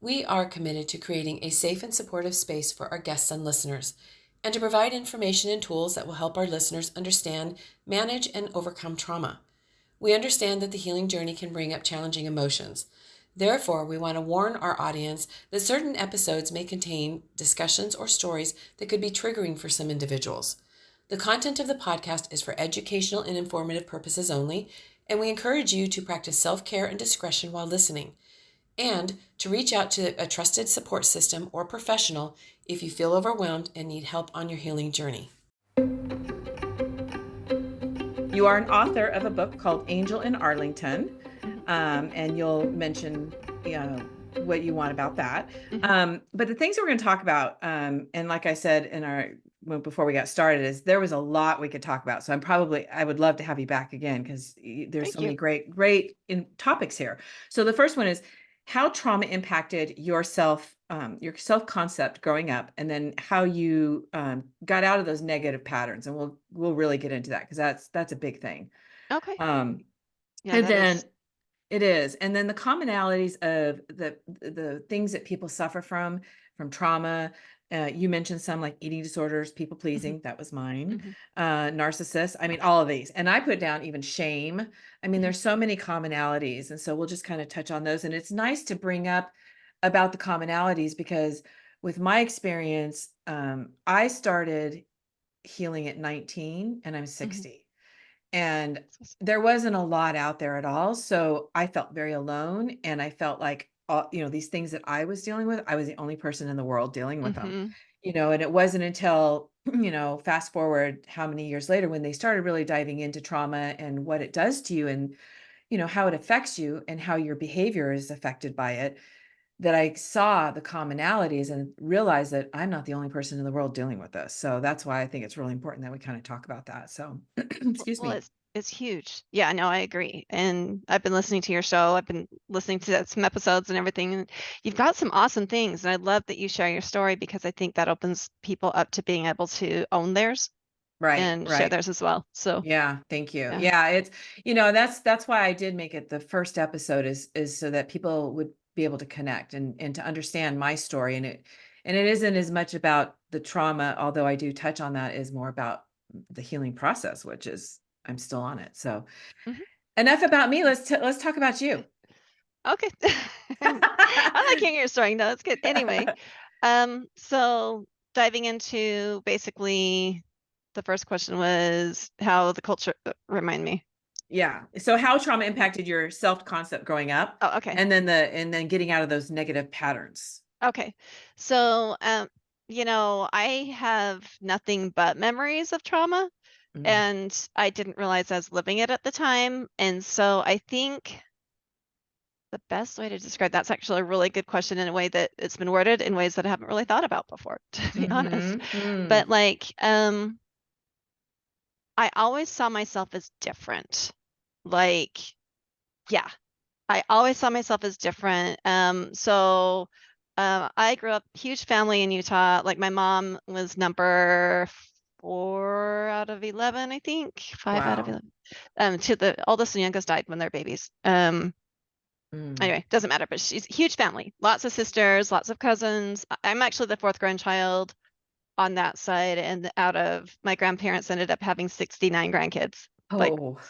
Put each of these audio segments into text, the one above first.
We are committed to creating a safe and supportive space for our guests and listeners, and to provide information and tools that will help our listeners understand, manage, and overcome trauma. We understand that the healing journey can bring up challenging emotions. Therefore, we want to warn our audience that certain episodes may contain discussions or stories that could be triggering for some individuals. The content of the podcast is for educational and informative purposes only, and we encourage you to practice self-care and discretion while listening, and to reach out to a trusted support system or professional if you feel overwhelmed and need help on your healing journey. You are an author of a book called Angel in Arlington, and you'll mention, what you want about that. But the things that we're going to talk about, and like I said before we got started, is there was a lot we could talk about. So I would love to have you back again, because there's so many great topics here. So the first one is how trauma impacted your self-concept growing up, and then how you got out of those negative patterns. And we'll really get into that, because that's a big thing. Okay. Yeah, and then it is. And then the commonalities of the things that people suffer from trauma. You mentioned some, like eating disorders, people pleasing. That was mine. Narcissists. I mean, all of these. And I put down even shame. I mean, there's so many commonalities. And so we'll just kind of touch on those. And it's nice to bring up about the commonalities, because with my experience, I started healing at 19 and I'm 60. And there wasn't a lot out there at all. So I felt very alone. And I felt like, these things that I was dealing with, I was the only person in the world dealing with them. And it wasn't until, fast forward how many years later, when they started really diving into trauma and what it does to you, and, how it affects you and how your behavior is affected by it, that I saw the commonalities and realized that I'm not the only person in the world dealing with this. So that's why I think it's really important that we kind of talk about that. So, excuse me. It's huge. Yeah, no, I agree. And I've been listening to your show. I've been listening to some episodes and everything. And you've got some awesome things. And I love that you share your story, because I think that opens people up to being able to own theirs and share theirs as well. So yeah, thank you. Yeah, it's, that's why I did make it the first episode, is so that people would be able to connect and to understand my story. And it isn't as much about the trauma, although I do touch on that, is more about the healing process, which is, I'm still on it. So enough about me. Let's talk about you. Okay. I like hearing your story. No, that's good. Anyway, so diving into, basically, the first question was how the culture, remind me. Yeah. So how trauma impacted your self-concept growing up. Oh, okay. And then getting out of those negative patterns. Okay. So, I have nothing but memories of trauma, and I didn't realize I was living it at the time. And so I think the best way to describe that's actually a really good question, in a way that it's been worded in ways that I haven't really thought about before, to be honest. But I always saw myself as different. Yeah, I always saw myself as different. So I grew up huge family in Utah. Like, my mom was number 4 out of 11, I think, 5 out of 11. To the oldest and youngest died when they're babies. Anyway, doesn't matter. But she's a huge family, lots of sisters, lots of cousins. I'm actually the 4th grandchild on that side, and out of my grandparents ended up having 69 grandkids.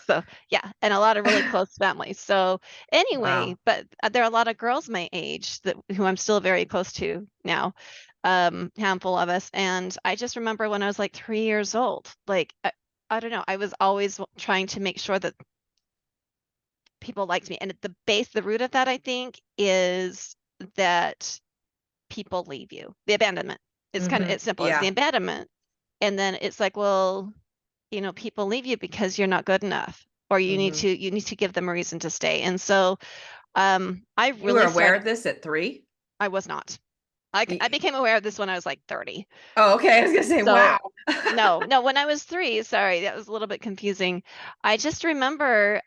So yeah, and a lot of really close families. So anyway, but there are a lot of girls my age who I'm still very close to now, handful of us. And I just remember when I was like 3 years old, I don't know, I was always trying to make sure that people liked me. And at the root of that, I think, is that people leave you. The abandonment. It's it's simple. It's the abandonment. And then it's like, well, people leave you because you're not good enough, or you need to give them a reason to stay. And so I really You were aware of this at 3? I was not. I became aware of this when I was like 30. Oh, okay. I was gonna say, wow. No, when I was 3, sorry, that was a little bit confusing. I just remember,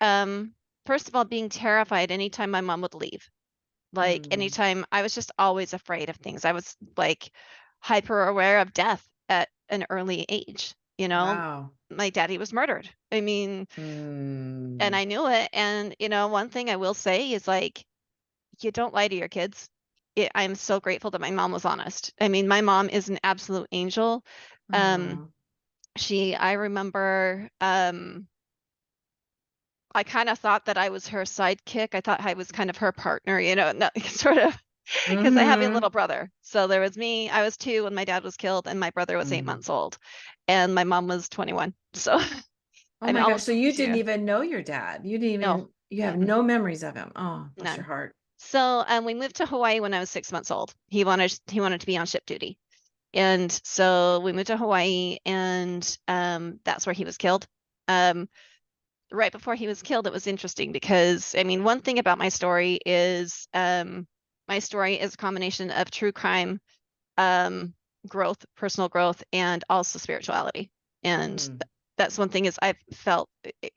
first of all, being terrified anytime my mom would leave. Anytime, I was just always afraid of things. I was like hyper aware of death at an early age. Wow. My daddy was murdered. I mean, and I knew it. And, one thing I will say is, like, you don't lie to your kids. I'm so grateful that my mom was honest. I mean, my mom is an absolute angel. Oh. I remember, I kind of thought that I was her sidekick. I thought I was kind of her partner, sort of, because I have a little brother. So there was me. I was 2 when my dad was killed, and my brother was 8 months old, and my mom was 21. So Oh I mean, my gosh. So almost you didn't yeah, even know your dad. You didn't no, even, you have mm-mm, no memories of him. Oh, bless your none. heart. So we moved to Hawaii when I was 6 months old. He wanted to be on ship duty, and so we moved to Hawaii, and that's where he was killed. Right before he was killed, it was interesting because, I mean, one thing about my story is a combination of true crime, um, growth, personal growth, and also spirituality. And Mm. that's one thing is I've felt,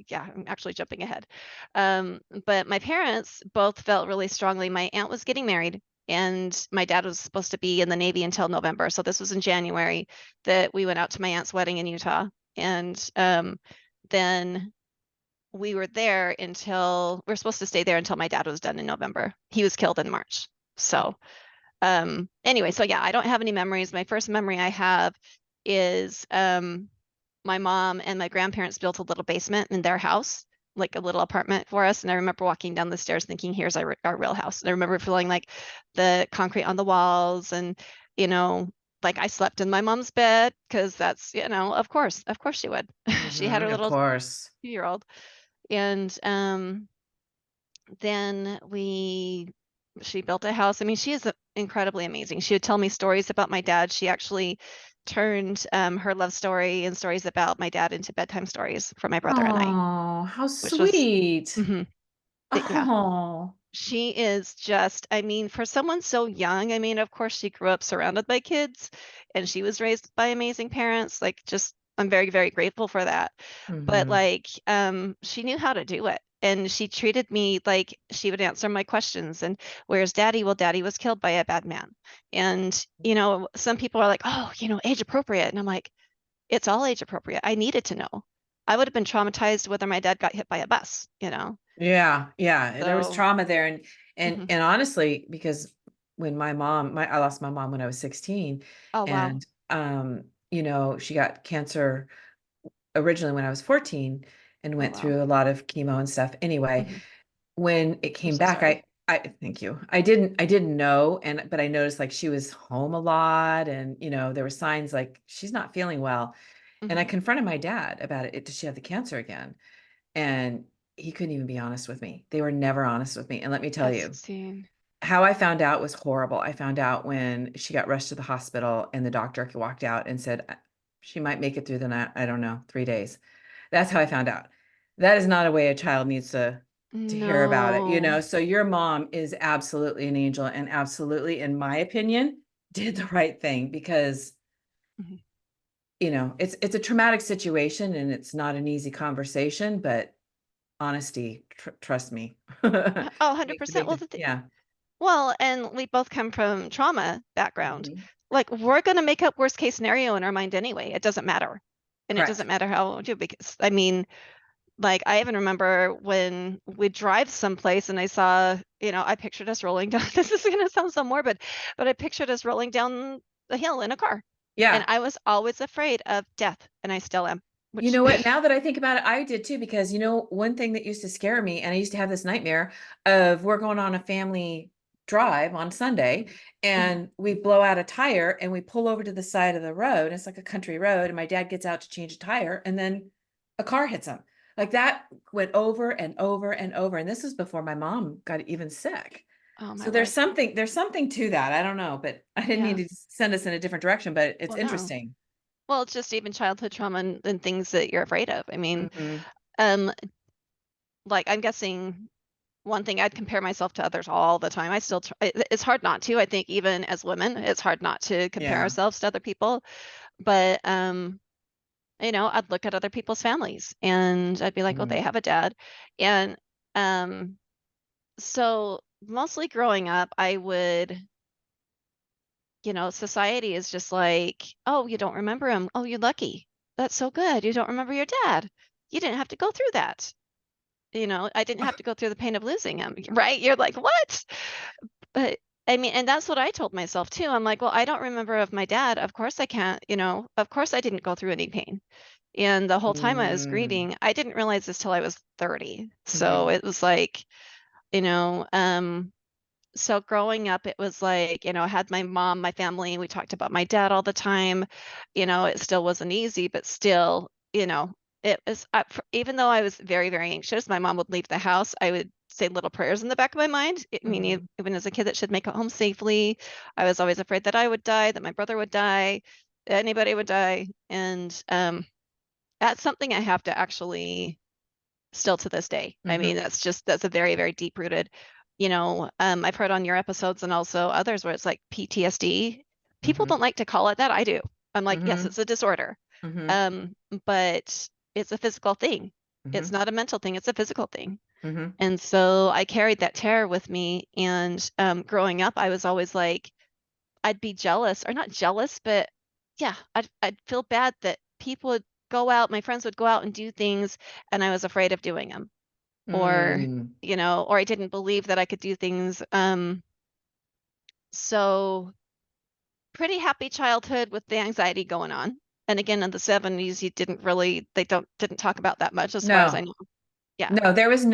yeah, I'm actually jumping ahead. But my parents both felt really strongly. My aunt was getting married, and my dad was supposed to be in the Navy until November. So this was in January that we went out to my aunt's wedding in Utah. And then we were supposed to stay there until my dad was done in November. He was killed in March. So anyway, so yeah, I don't have any memories. My first memory I have is my mom and my grandparents built a little basement in their house, like a little apartment for us. And I remember walking down the stairs thinking, here's our real house. And I remember feeling like the concrete on the walls, and, like I slept in my mom's bed because that's, of course she would. She had her Of little course. 2-year-old. And then she built a house. I mean, she is incredibly amazing. She would tell me stories about my dad. She actually turned her love story and stories about my dad into bedtime stories for my brother and I, Oh, how which was, sweet. mhm, yeah. Oh. She is just, I mean, for someone so young, I mean, of course, she grew up surrounded by kids, and she was raised by amazing parents. Like, just, I'm very, very grateful for that. But Mhm. like, she knew how to do it. And she treated me like she would answer my questions. And where's daddy? Well, daddy was killed by a bad man. And, some people are like, oh, age appropriate. And I'm like, it's all age appropriate. I needed to know. I would have been traumatized whether my dad got hit by a bus. Yeah, yeah. There was So, trauma there. And and mhm. and honestly, because when I lost my mom when I was 16, Oh, wow. and she got cancer originally when I was 14 and Oh, went wow. through a lot of chemo and stuff. Anyway, Mhm. when it I'm came so back, sorry. I thank you. I didn't know, but I noticed like she was home a lot, and there were signs like she's not feeling well. And I Mhm. confronted my dad about it. Does she have the cancer again? And he couldn't even be honest with me. They were never honest with me. And let me tell At you, 16. how I found out was horrible. I found out when she got rushed to the hospital and the doctor walked out and said she might make it through the night, I don't know, 3 days. That's how I found out. That is not a way a child needs to hear about it. No. So your mom is absolutely an angel, and absolutely, in my opinion, did the right thing, because Mhm. it's a traumatic situation and it's not an easy conversation, but honesty, trust me, Oh, makes a 100%. big Well, yeah. well, and we both come from trauma background. Mhm. Like, we're going to make up worst case scenario in our mind anyway. It doesn't matter. And it doesn't Correct. matter how old you, because I mean, like, I even remember when we drive someplace and I saw, I pictured us rolling down. This is going to sound so morbid, but I pictured us rolling down the hill in a car. And Yeah. I was always afraid of death, and I still am, You which, know what? Now that I think about it, I did too, because one thing that used to scare me, and I used to have this nightmare of, we're going on a family drive on Sunday Mhm. and we blow out a tire and we pull over to the side of the road. It's like a country road, and my dad gets out to change a tire and then a car hits him. Like that went over and over and over. And this was before my mom got even sick. Oh my So there's word. something to that. I don't know, but I didn't mean Yeah. to send us in a different direction, but it's Well, no. interesting. Well, it's just even childhood trauma and things that you're afraid of. I mean, Mhm. um, like, I'm guessing one thing, I'd compare myself to others all the time. I still it's hard not to. I think even as women, it's hard not to compare Yeah. ourselves to other people. But I'd look at other people's families and I'd be like, oh, Mhm. they have a dad. And um, so mostly growing up, I would, society is just like, oh, you don't remember him. Oh, you're lucky. That's so good. You don't remember your dad. You didn't have to go through that. I didn't have to go through the pain of losing him, right? You're like, what? But I mean, and that's what I told myself too. I'm like, well, I don't remember of my dad. Of course I can't, of course I didn't go through any pain. And the whole time I was Mm. grieving, I didn't realize this till I was 30. So Mhm. it was like, you know, so growing up, it was like, I had my mom, my family, we talked about my dad all the time. It still wasn't easy, but still, it was, even though I was very, very anxious, my mom would leave the house. I would say little prayers in the back of my mind. I mean, Mhm. even as a kid that should make it home safely, I was always afraid that I would die, that my brother would die, anybody would die. And that's something I have to actually still to this day. I mean, Mhm. that's a very, very deep rooted, I've heard on your episodes and also others where it's like PTSD. People Mhm. don't like to call it that. I do. I'm like, yes, Mhm. it's a disorder. Mhm. Um, but it's a physical thing. It's Mhm. not a mental thing, it's a physical thing. Mhm. And so I carried that terror with me. And growing up, I was always like, I'd be jealous, or not jealous, but yeah, I'd feel bad that people would go out, my friends would go out and do things, and I was afraid of doing them, or Mm. or I didn't believe that I could do things. So pretty happy childhood with the anxiety going on. And again, in the 70s, you didn't really, they don't didn't talk about that much as far as I No. know. Yeah. No, there was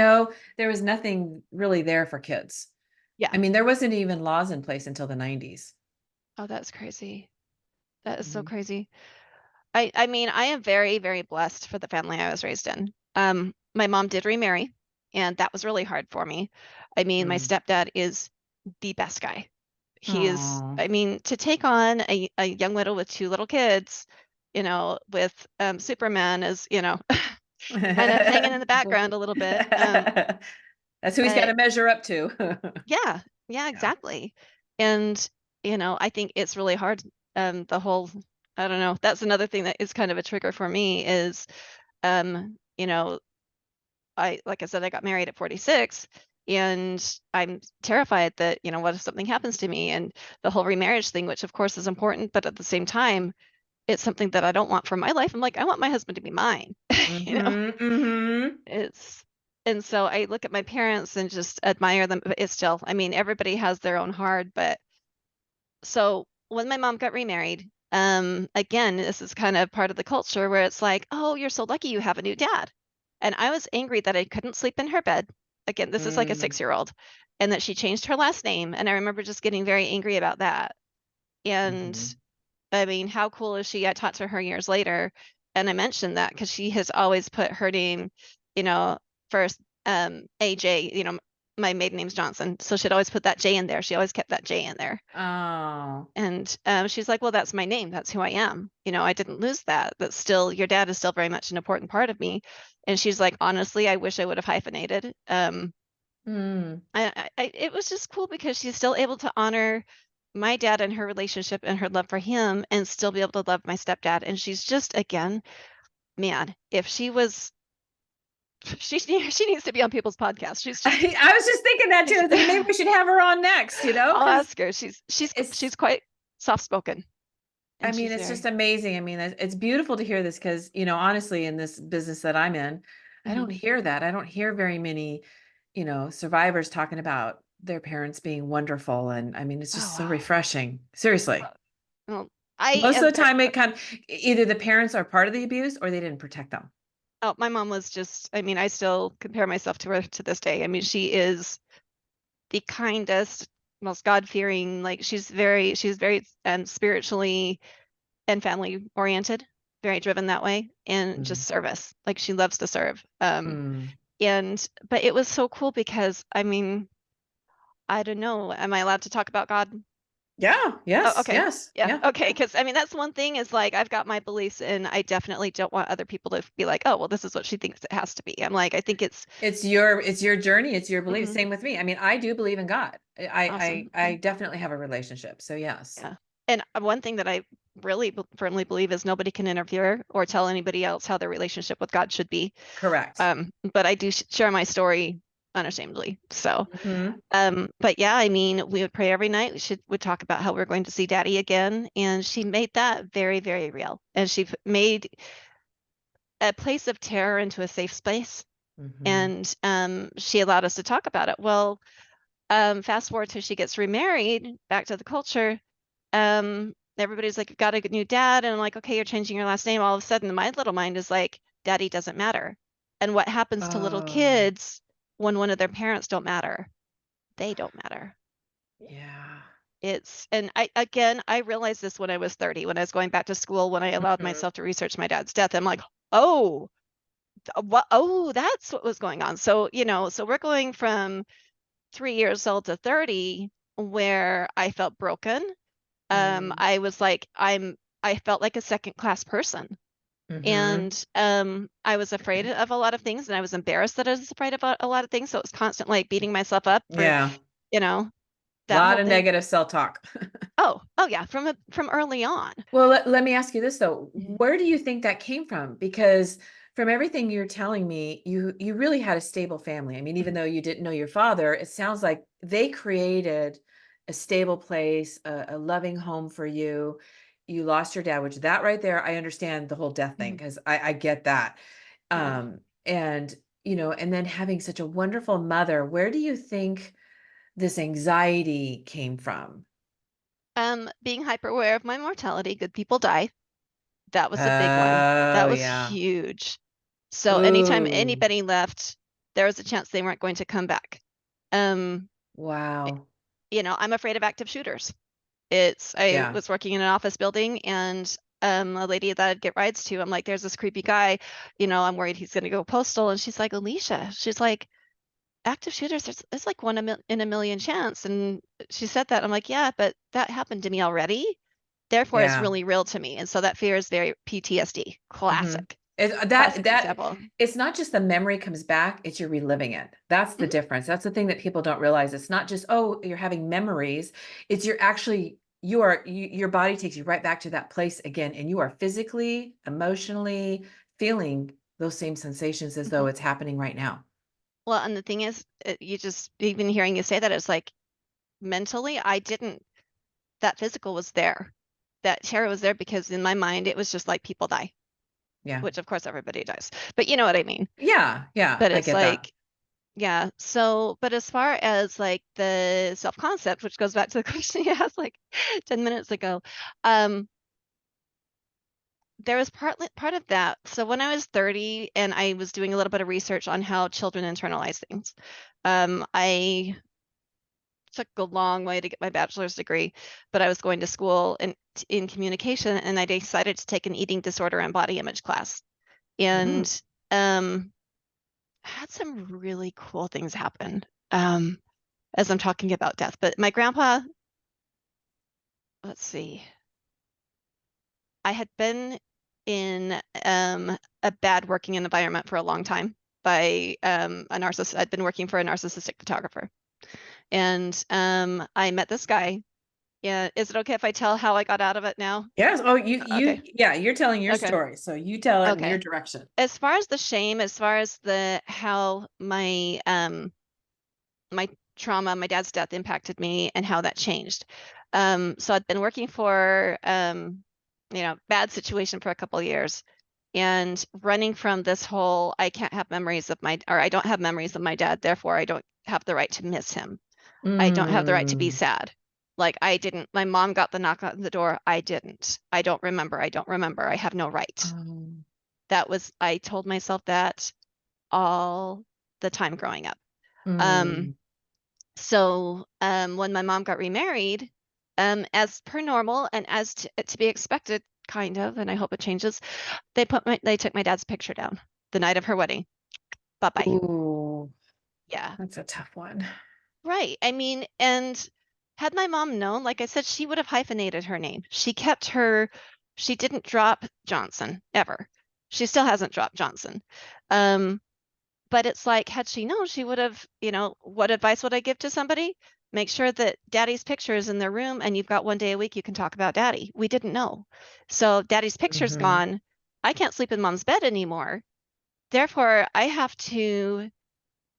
nothing really there for kids. Yeah. I mean, there wasn't even laws in place until the 90s. Oh, that's crazy. That is so Mhm. crazy. I mean, I am very, very blessed for the family I was raised in. My mom did remarry, and that was really hard for me. I mean, my Mm. stepdad is the best guy. He is, Aw. I mean, to take on a young widow with two little kids, with Superman is, kind of hanging in the background a little bit. That's who he's got But to measure up to. yeah, yeah, Yeah. exactly. And, I think it's really hard. The whole, I don't know, that's another thing that is kind of a trigger for me is, um, you know, like I said, I got married at 46 and I'm terrified that, what if something happens to me, and the whole remarriage thing, which of course is important, but at the same time, it's something that I don't want for my life. I'm like, I want my husband to be mine. You know, Mhm. Mhm. it's, and so I look at my parents and just admire them. But it's still, I mean, everybody has their own hard, but so when my mom got remarried, again, this is kind of part of the culture where it's like, oh, you're so lucky you have a new dad. And I was angry that I couldn't sleep in her bed. Again, this is like a Mm. 6-year-old, and that she changed her last name. And I remember just getting very angry about that. And Mhm. I mean, how cool is she? I talked to her years later, and I mentioned that because she has always put her name, you know, first, AJ, my maiden name's Johnson. So she'd always put that J in there. She always kept that J in there. Oh. And she's like, well, that's my name. That's who I am. I didn't lose that. But still, your dad is still very much an important part of me. And she's like, honestly, I wish I would have hyphenated. Mm. It was just cool because she's still able to honor my dad and her relationship and her love for him, and still be able to love my stepdad. And she's just, again, man, if she was, she needs to be on people's podcasts. I was just thinking that too. I She's was thinking maybe we should have her on next, I'll because ask her. She's it's, quite soft spoken, I and mean, she's it's just very. amazing. I mean, it's beautiful to hear this because, honestly, in this business that I'm in, I don't Mhm. hear that. I don't hear very many, survivors talking about their parents being wonderful. And I mean, it's Oh just so wow. refreshing. Seriously. Well, I Most of the time it either the parents are part of the abuse or they didn't protect them. oh, my mom was just, I mean, I still compare myself to her to this day. I mean, she is the kindest, most God-fearing, like she's very spiritually and family oriented, very driven that way, and just Mm. service. Like she loves to serve. Mm. And but it was so cool because I mean, I don't know, am I allowed to talk about God? Yeah. Oh, Yes. okay. Yes. Yeah. Yeah. Okay. Because I mean, that's one thing is like I've got my beliefs, and I definitely don't want other people to be like, oh, well, this is what she thinks it has to be. I'm like, I think it's It's your journey. It's your belief. mhm, Same with me. I mean, I do believe in God. awesome. I definitely have a relationship. So yes. Yeah. And one thing that I really firmly believe is nobody can interfere or tell anybody else how their relationship with God should be. Correct. But I do share my story unashamedly. So, Hmm. but yeah, I mean, we would pray every night. We would talk about how we're going to see Daddy again, and she made that very, very real. And she made a place of terror into a safe space, Hmm. and she allowed us to talk about it. Well, Fast forward till she gets remarried, back to the culture. Everybody's like, got a new dad. And I'm like, okay, you're changing your last name. All of a sudden, my little mind is like, daddy doesn't matter. And what happens to little Oh, kids when one of their parents don't matter? They don't matter. yeah. And I realized this when I was 30, when I was going back to school, when I allowed Mhm. myself to research my dad's death. I'm like, oh, what? Oh, that's what was going on. So, so we're going from 3 years old to 30 where I felt broken. Mm. I was like, I felt like a second class person. Mhm. And I was afraid of a lot of things, and I was embarrassed that I was afraid of a lot of things. So it was constant like beating myself up for, Yeah. you know, A that lot whole of thing. negative self-talk. Oh yeah, from early on. Well, let me ask you this though. Mhm. Where do you think that came from? Because from everything you're telling me, you really had a stable family. I mean, even though you didn't know your father, it sounds like they created a stable place, a loving home for you. You lost your dad, which that right there, I understand the whole death thing Mhm. because I get that. Yeah. And and then having such a wonderful mother, where do you think this anxiety came from? Being hyper aware of my mortality, good people die. That was a big one. Oh, That was yeah. huge. So anytime Ooh, anybody left, there was a chance they weren't going to come back. Um, wow. I'm afraid of active shooters. I Yeah, was working in an office building, and a lady that I'd get rides to, I'm like, there's this creepy guy, I'm worried he's gonna go postal. And she's like, Alicia, she's like, active shooters, there's like one in a million chance. And she said that. I'm like, yeah, but that happened to me already. Therefore, it's yeah. really real to me. And so that fear is very PTSD. Mhm. Classic, That classic that example. it's not just the memory comes back, it's you're reliving it. That's the Mhm, difference. That's the thing that people don't realize. It's not just, oh, you're having memories. It's you're actually your body takes you right back to that place again, and you are physically, emotionally feeling those same sensations as though mhm. it's happening right now. Well, and the thing is, you just, even hearing you say that, it's like mentally, I didn't, that physical was there. That terror was there because in my mind, it was just like people die, Yeah. which of course everybody dies, but you know what I mean? Yeah, yeah, But I it's get that. like, yeah. So, but as far as like the self-concept, which goes back to the question you asked like 10 minutes ago, um, there was part of that. So when I was 30 and I was doing a little bit of research on how children internalize things, I took a long way to get my bachelor's degree, but I was going to school in communication, and I decided to take an eating disorder and body image class. Mm. And had some really cool things happen as I'm talking about death. But my grandpa, let's see, I had been in a bad working environment for a long time by a narcissist. I'd been working for a narcissistic photographer. And I met this guy. Yeah, is it okay if I tell how I got out of it now? Yes. Oh, Okay. yeah, you're telling your Okay. story. So you tell it in your Okay. direction. As far as the shame, as far as the how my trauma, my dad's death impacted me and how that changed. So I'd been working for bad situation for a couple of years, and running from this whole I can't have memories of my, or I don't have memories of my dad, therefore I don't have the right to miss him. I don't have the right to be Mm. sad. Like I didn't, my mom got the knock on the door. I didn't. I don't remember. I don't remember. I have no right. Um, That was, I told myself that all the time growing up. Um, mm. so when my mom got remarried, as per normal and as to be expected, kind of, and I hope it changes, they took my dad's picture down the night of her wedding. Bye-bye. Ooh, Yeah. that's a tough one. Right. I mean, and had my mom known, like I said, she would have hyphenated her name. She didn't drop Johnson ever. She still hasn't dropped Johnson. Um, but it's like, had she known, she would have, what advice would I give to somebody? Make sure that daddy's picture is in their room and you've got one day a week you can talk about daddy. We didn't know. So daddy's picture's Mhm. gone. I can't sleep in mom's bed anymore. Therefore, I have to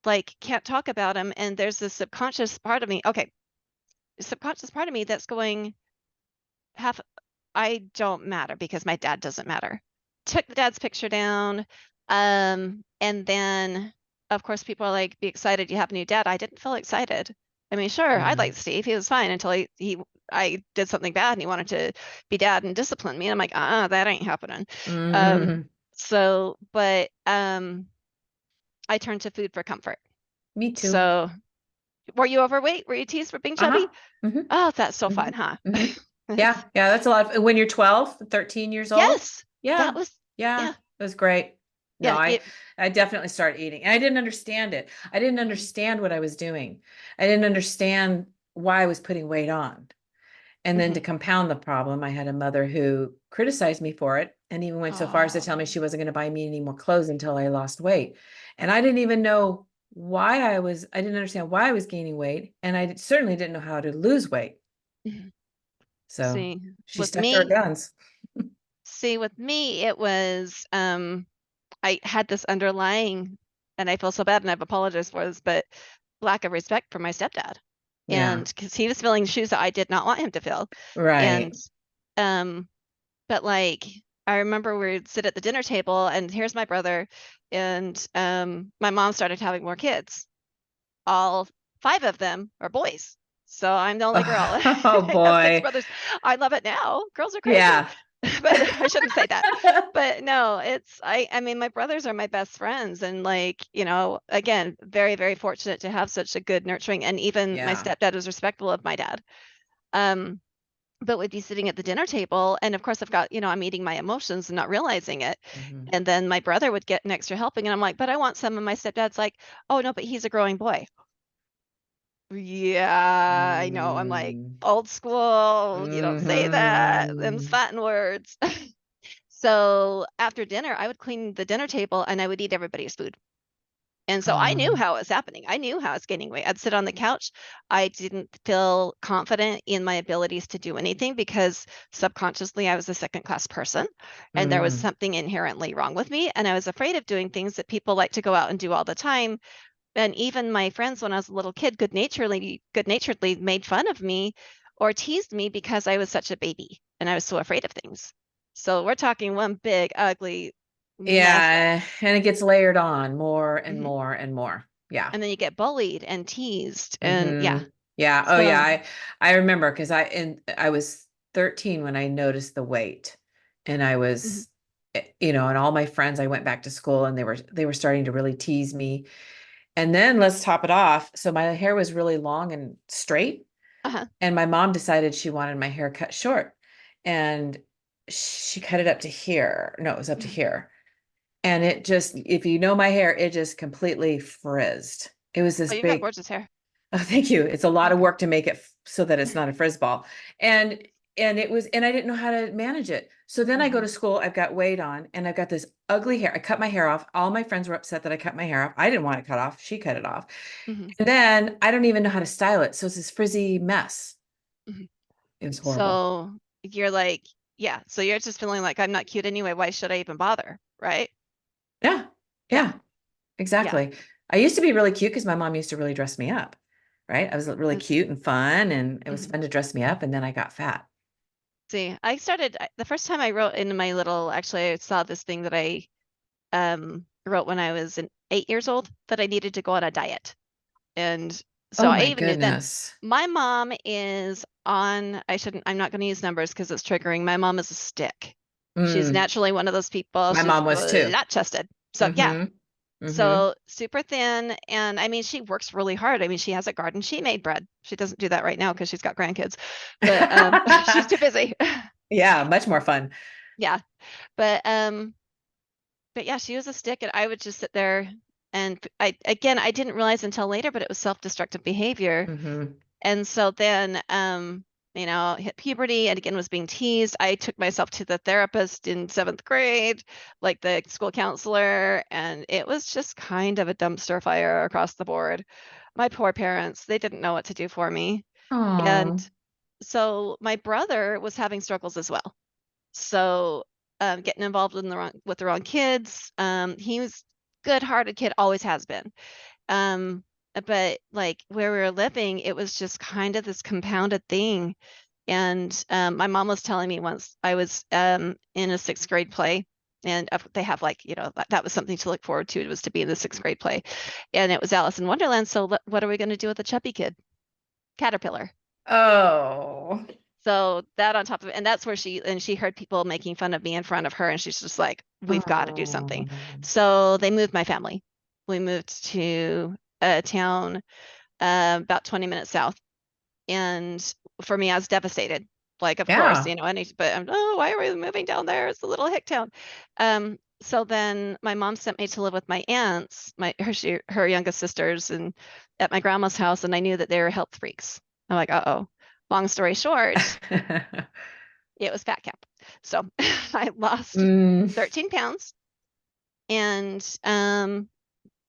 like can't talk about him. And there's this subconscious part of me. Okay, subconscious part of me that's going half, I don't matter because my dad doesn't matter. Took the dad's picture down. And then of course people are like, be excited you have a new dad. I didn't feel excited. I mean, sure, I Yeah. liked Steve. He was fine until I did something bad and he wanted to be dad and discipline me. And I'm like, that ain't happening. Mhm. But I turned to food for comfort. Me too. So were you overweight? Were you teased for being chubby? Uh-huh. Mhm. Oh, that's so fun, Mhm. huh? Mhm. Yeah, yeah, that's a lot. When you're 12, 13 years old. Yes, Yeah, that was, yeah, yeah, it was great. No, yeah, I definitely started eating. And I didn't understand it. I didn't understand what I was doing. I didn't understand why I was putting weight on. And then to mhm. compound the problem, I had a mother who criticized me for it and even went so far as to tell me Oh, she wasn't going to buy me any more clothes until I lost weight. And I didn't even know I didn't understand why I was gaining weight. And I certainly didn't know how to lose weight. mhm. So she With stuck to her me, guns. it was, I had this underlying, and I feel so bad and I've apologized for this, but lack of respect for my stepdad. Yeah. And because he was filling shoes that I did not want him to fill. And, Right. um, but like, I remember we'd sit at the dinner table and here's my brother, and my mom started having more kids. All 5 of them are boys. So I'm the only girl. Oh I have 6 boy. brothers. I love it now. Girls are crazy. Yeah. But I shouldn't say that. But no, I mean my brothers are my best friends and like, again, very, very fortunate to have such a good nurturing, and even my Yeah. stepdad was respectful of my dad. Um, but we'd be sitting at the dinner table and of course I've got, I'm eating my emotions and not realizing it. Mhm. And then my brother would get an extra helping and I'm like, but I want some. And my stepdad's like, oh no, but he's a growing boy. Yeah, I know. I'm like, Mm. old school, you don't say that. Them's Mhm. fighting words. So after dinner, I would clean the dinner table and I would eat everybody's food. And so I knew Um, how it was happening. I knew how I was gaining weight. I'd sit on the couch. I didn't feel confident in my abilities to do anything because subconsciously I was a second class person and there was mm, something inherently wrong with me. And I was afraid of doing things that people like to go out and do all the time. And even my friends when I was a little kid good naturedly made fun of me or teased me because I was such a baby and I was so afraid of things. So we're talking one big ugly mess. yeah, and it gets layered on more and Mhm. more and more. Yeah. And then you get bullied and teased and yeah. Yeah. Oh yeah. So I remember because I was 13 when I noticed the weight. And I mhm. was, and all my friends, I went back to school and they were starting to really tease me. And then let's top it off. So my hair was really long and straight. Uh-huh. And my mom decided she wanted my hair cut short. And she cut it up to here. No, it was up to Mhm. here. And it just, if you know my hair, it just completely frizzed. It was this Oh, you've got big, gorgeous hair. oh, thank you. It's a lot of Mhm. work to make it so that it's not a frizz ball. And and I didn't know how to manage it. So then I go Mhm. to school, I've got weight on, and I've got this ugly hair. I cut my hair off. All my friends were upset that I cut my hair off. I didn't want it cut off. She cut it off. Mhm. And then I don't even know how to style it. So it's this frizzy mess. Mhm. It was horrible. So you're like, yeah. So you're just feeling like I'm not cute anyway. Why should I even bother? Right? Yeah. Yeah. Yeah. Yeah. Exactly. I used to be really cute because my mom used to really dress me up, right? I was really That's, cute and fun, and it was mhm. fun to dress me up. And then I got fat. See, the first time I wrote in my little, actually, I saw this thing that I wrote when I was 8 years old that I needed to go on a diet. And so Oh I my even knew then. goodness. My mom is on, I'm not going to use numbers because it's triggering. My mom is a stick. She's Mm, naturally one of those people. my She's mom was too. flat chested. So yeah. Mm-hmm. Mm-hmm. So super thin. And I mean, she works really hard. I mean, she has a garden. She made bread. She doesn't do that right now because she's got grandkids, but she's too busy. Yeah, much more fun. Yeah. But yeah, she was a stick and I would just sit there and I didn't realize until later, but it was self-destructive behavior. Mm-hmm. And so then hit puberty and again was being teased. I took myself to the therapist in 7th grade, like the school counselor, and it was just kind of a dumpster fire across the board. My poor parents, they didn't know what to do for me. And Oh. so my brother was having struggles as well. So, getting involved in with the wrong kids. He was good-hearted kid, always has been. Um, but like where we were living, it was just kind of this compounded thing. And my mom was telling me once I was in a 6th grade play, and they have like that was something to look forward to. It was to be in the 6th grade play, and it was Alice in Wonderland. So what are we going to do with the chubby kid? caterpillar. Oh. So that on top of it, and that's where she heard people making fun of me in front of her, and she's just like, we've got to do something. Oh. So they moved my family. We moved to a town about 20 minutes south. And for me, I was devastated. Like, of course, Yeah. you know, but oh, why are we moving down there? It's a little hick town. So then my mom sent me to live with my aunts, her youngest sisters, and at my grandma's house, and I knew that they were health freaks. I'm like, uh-oh. Long story short, it was fat camp. So I lost Mm, 13 pounds, and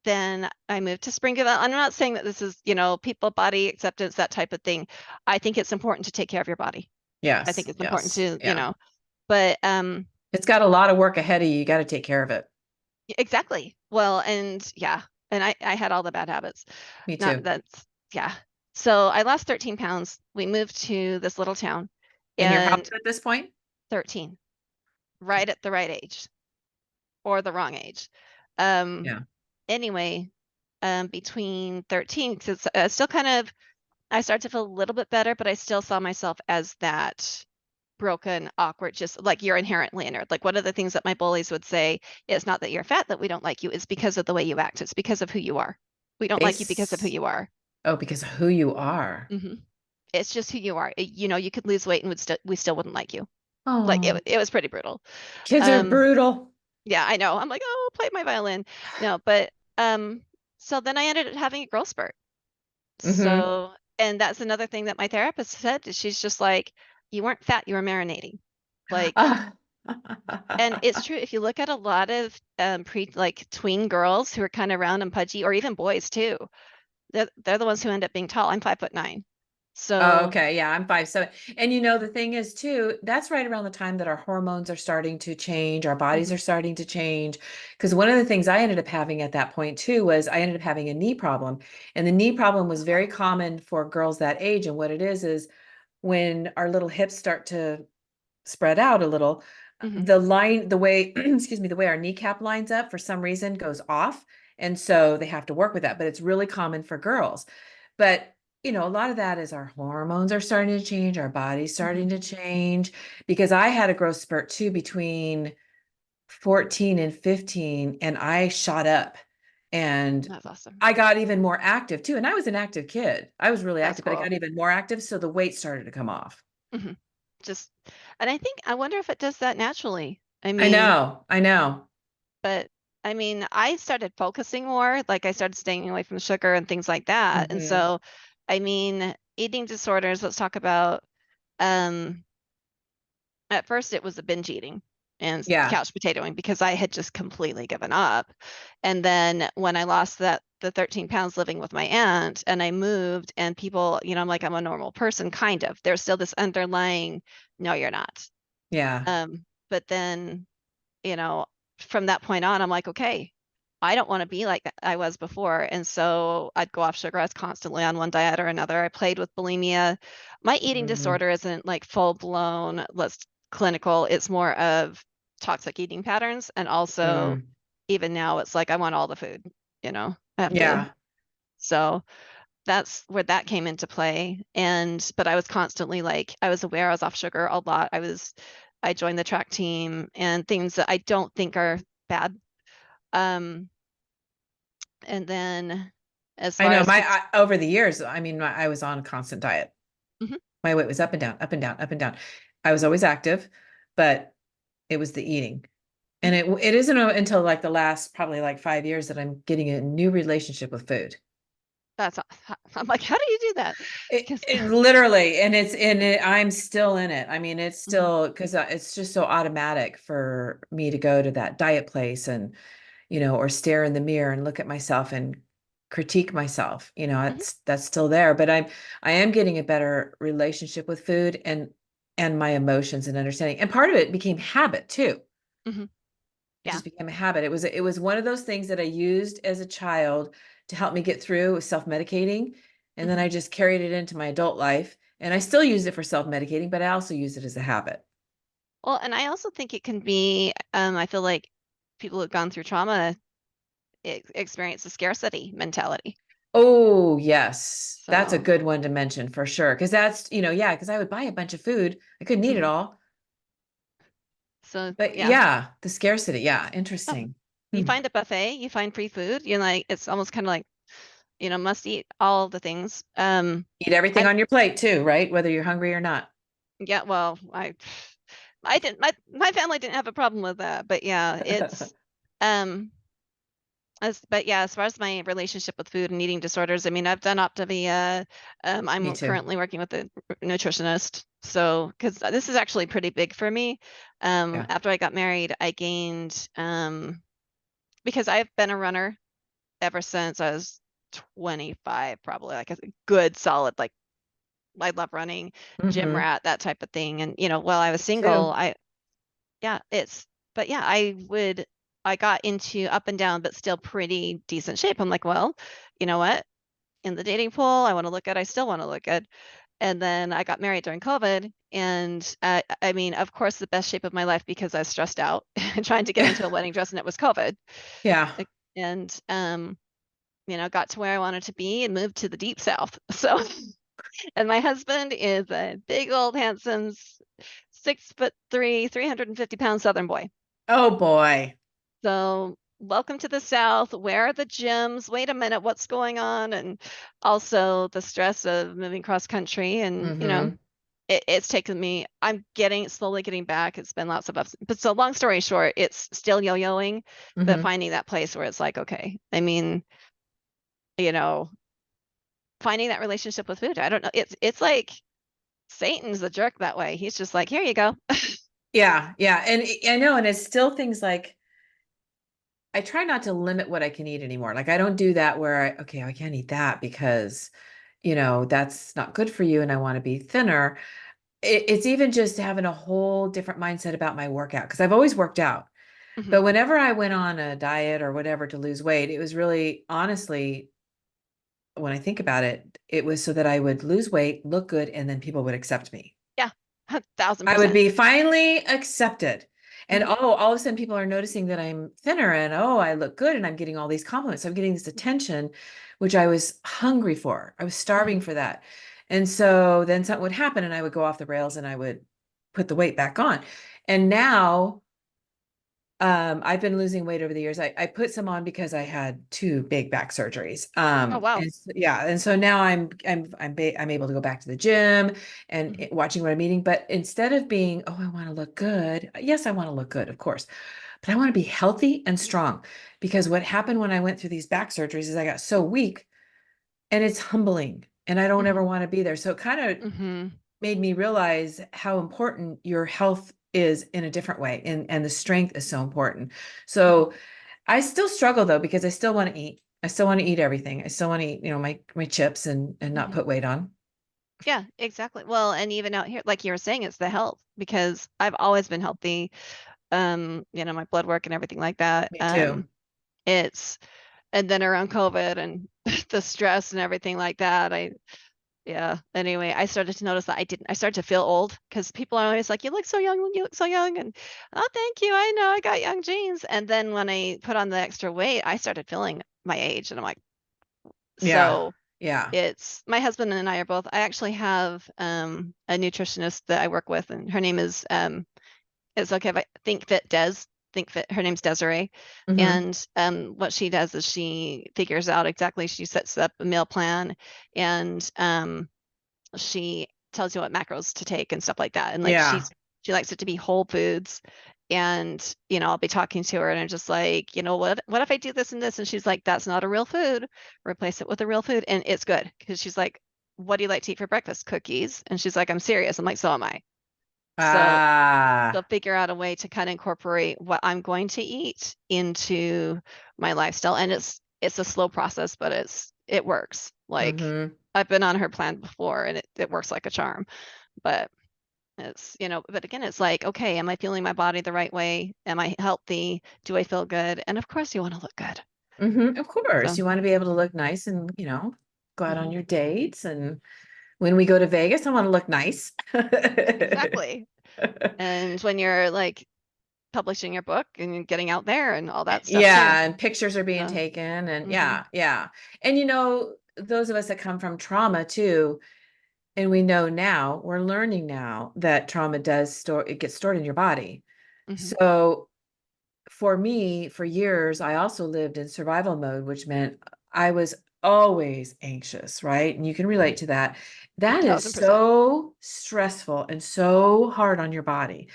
then I moved to Springfield. I'm not saying that this is, people body acceptance, that type of thing. I think it's important to take care of your body. I think yes. it's important Yes. to, Yeah. but It's got a lot of work ahead of you. You got to take care of it. exactly. Well, and yeah, and I had all the bad habits. Me Not too. that's yeah. So I lost 13 pounds. We moved to this little town, And you're how old and at this point? 13, Okay. right at the right age or the wrong age. Um, Yeah. anyway, between 13, because still kind of, I started to feel a little bit better, but I still saw myself as that broken, awkward, just like you're inherently a nerd. Like one of the things that my bullies would say is not that you're fat that we don't like you, it's because of the way you act. It's because of who you are. We don't like you because of who Base. you are. Oh, because of who you are. hmm It's just who you are. You could lose weight and we still wouldn't like you. Like Oh, it was pretty brutal. kids are Um, brutal. yeah, I know. I'm like, oh, play my violin. No, but so then I ended up having a growth spurt. Mm-hmm. So, and that's another thing that my therapist said. She's just like, you weren't fat, you were marinating. Like, Ah. and it's true. If you look at a lot of like tween girls who are kind of round and pudgy, or even boys too, they're the ones who end up being tall. I'm 5'9". Oh, So, okay. Yeah, I'm 5'7". And the thing is too, that's right around the time that our hormones are starting to change, our bodies mhm, are starting to change. Because one of the things I ended up having at that point too was I ended up having a knee problem. And the knee problem was very common for girls that age. And what it is when our little hips start to spread out a little, mhm, the way, excuse me, the way our kneecap lines up for some reason goes off. And so they have to work with that, but it's really common for girls. But a lot of that is our hormones are starting to change, our body's starting mhm. to change. Because I had a growth spurt too between 14 and 15, and I shot up and That's awesome. I got even more active too. And I was an active kid. I was really That's active, but I cool. got even more active. So the weight started to come off. hmm Just, and I wonder if it does that naturally. I I mean, know. I know. but I mean, I started focusing more, like I started staying away from sugar and things like that. And Hmm. so, I mean, eating disorders, let's talk about, um, at first it was a binge eating and Yeah. couch potatoing because I had just completely given up. And then when I lost the 13 pounds living with my aunt and I moved and people, I'm like, I'm a normal person, kind of. There's still this underlying, no, you're not. Yeah. But then, you know, from that point on, I'm like, okay, I don't want to be like I was before. And so I'd go off sugar. I was constantly on one diet or another. I played with bulimia. My eating Mm, disorder isn't like full blown, let's clinical. It's more of toxic eating patterns. And also, mm. even now, it's like I want all the food, I have to. Yeah. So that's where that came into play. But I was constantly like, I was aware I was off sugar a lot. I joined the track team and things that I don't think are bad. Um, and then as I far know as over the years, I mean, I was on a constant diet. Mhm, My weight was up and down, up and down, up and down. I was always active, but it was the eating. And mhm, it isn't until like the last probably like 5 years that I'm getting a new relationship with food. that's I'm like, how do you do that? It, Because it literally, and it's in it. I'm still in it. I mean, it's Mhm, still because it's just so automatic for me to go to that diet place and, or stare in the mirror and look at myself and critique myself. mhm, That's still there, but I am getting a better relationship with food and my emotions and understanding. And part of it became habit too. mhm, It yeah, just became a habit. It was one of those things that I used as a child to help me get through self-medicating. And then mhm. I just carried it into my adult life. And I still use it for self-medicating, but I also use it as a habit. Well, and I also think it can be, I feel like people who've gone through trauma experience a scarcity mentality. Oh, yes. That's a So, good one to mention for sure. Because that's, yeah, because I would buy a bunch of food. I couldn't eat it mhm. all. So But yeah. yeah, the scarcity. Yeah, Oh, interesting. you Hmm. find a buffet, you find free food, you're like, it's almost kind of like, must eat all the things. Eat everything I on your plate too, right? Whether you're hungry or not. Yeah, well, I didn't my family didn't have a problem with that, but yeah, it's um but yeah, as far as my relationship with food and eating disorders, I mean, I've done Optavia. Me I'm too. currently working with a nutritionist. So, because this is actually pretty big for me. Yeah. After I got married, I gained because I've been a runner ever since I was 25, probably like a good solid, like I love running, gym Hmm. rat, that type of thing. And while I was Me single, too. yeah, but yeah, I got into up and down, but still pretty decent shape. I'm like, well, you know what? In the dating pool, I want to look good. I still want to look good. And then I got married during COVID. And I mean, of course, the best shape of my life because I was stressed out trying to get into a wedding dress and it was COVID. Yeah. And, got to where I wanted to be and moved to the deep South. So, and my husband is a big old handsome 6'3", 350-pound Southern boy. Oh boy. So, welcome to the South. Where are the gyms? Wait a minute, what's going on? And also the stress of moving cross country. And, Hmm. it's taken me, I'm slowly getting back. It's been lots of ups. But so, long story short, it's still yo yoing, but Hmm. finding that place where it's like, okay, I mean, you know, finding that relationship with food. I don't know. It's like Satan's a jerk that way. He's just like, here you go. Yeah. Yeah. And I know, and it's still things like I try not to limit what I can eat anymore. Like I don't do that where okay, I can't eat that because, that's not good for you and I want to be thinner. It's even just having a whole different mindset about my workout because I've always worked out. Mhm, But whenever I went on a diet or whatever to lose weight, it was really honestly, when I think about it, it was so that I would lose weight, look good, and then people would accept me. yeah, I would 1000%. be finally accepted. And Mhm, all of a sudden people are noticing that I'm thinner and I look good and I'm getting all these compliments. I'm getting this attention, which I was hungry for. I was starving mhm, for that. And so then something would happen and I would go off the rails and I would put the weight back on. And now I've been losing weight over the years. I put some on because I had two big back surgeries. oh, wow. Yeah, and so now I'm able to go back to the gym and Mhm, watching what I'm eating. But instead of being, oh, I want to look good. Yes, I want to look good, of course, but I want to be healthy and strong because what happened when I went through these back surgeries is I got so weak, and it's humbling, and I don't ever mhm, want to be there. So it kind of mhm, made me realize how important your health is in a different way, and the strength is so important. mhm, So I still struggle though because I still want to eat. I still want to eat everything. I still want to eat, my chips and not mhm. put weight on. Yeah, exactly. Well, and even out here, like you were saying, it's the health because I've always been healthy. My blood work and everything like that. Me too. It's and then around COVID and the stress and everything like that, yeah. Anyway, I started to notice that I started to feel old because people are always like, you look so young, you look so young. And oh, thank you. I know I got young genes. And then when I put on the extra weight, I started feeling my age. And I'm like, Yeah. so Yeah. it's my husband and I are both, I actually have a nutritionist that I work with, and her name is it's okay if I think fit, her name's Desiree. Hmm. And what she does is she figures out exactly, she sets up a meal plan, and she tells you what macros to take and stuff like that. And like Yeah. she likes it to be whole foods. And I'll be talking to her and I'm just like, what if I do this and this? And she's like, that's not a real food. Replace it with a real food. And it's good because she's like, what do you like to eat for breakfast? Cookies. And she's like, I'm serious. I'm like, so am I. So she'll Ah. figure out a way to kind of incorporate what I'm going to eat into my lifestyle. And it's a slow process, but it works. Like Hmm. I've been on her plan before and it works like a charm. But but again, it's like, okay, am I feeling my body the right way? Am I healthy? Do I feel good? And of course you want to look good. Of course, So you want to be able to look nice and, go out on mhm, your dates. And when we go to Vegas, I want to look nice. exactly. And when you're like publishing your book and getting out there and all that stuff too. Yeah, and pictures are being So taken and mhm, yeah, yeah. And those of us that come from trauma too, and we know now, we're learning now that trauma it gets stored in your body. Mhm. So for me, for years, I also lived in survival mode, which meant I was always anxious, right? And you can relate to that. That is 1000%. so stressful and so hard on your body,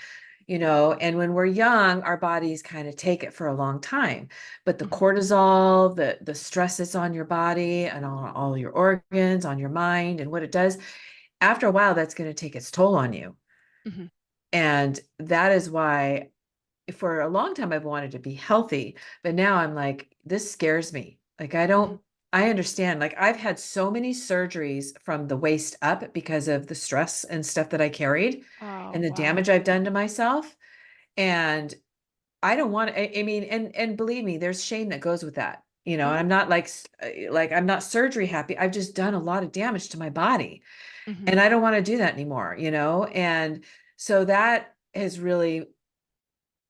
and when we're young, our bodies kind of take it for a long time. But the Mhm. cortisol, the stress that's on your body and on all your organs, on your mind, and what it does, after a while, that's going to take its toll on you. Mhm. And that is why for a long time I've wanted to be healthy, but now I'm like, this scares me. Like, Mhm. I understand. Like, I've had so many surgeries from the waist up because of the stress and stuff that I carried Oh, and the wow. damage I've done to myself. And I don't want, I mean, and believe me, there's shame that goes with that, and Mhm. I'm not like, I'm not surgery happy. I've just done a lot of damage to my body Mhm. and I don't want to do that anymore, and so that has really,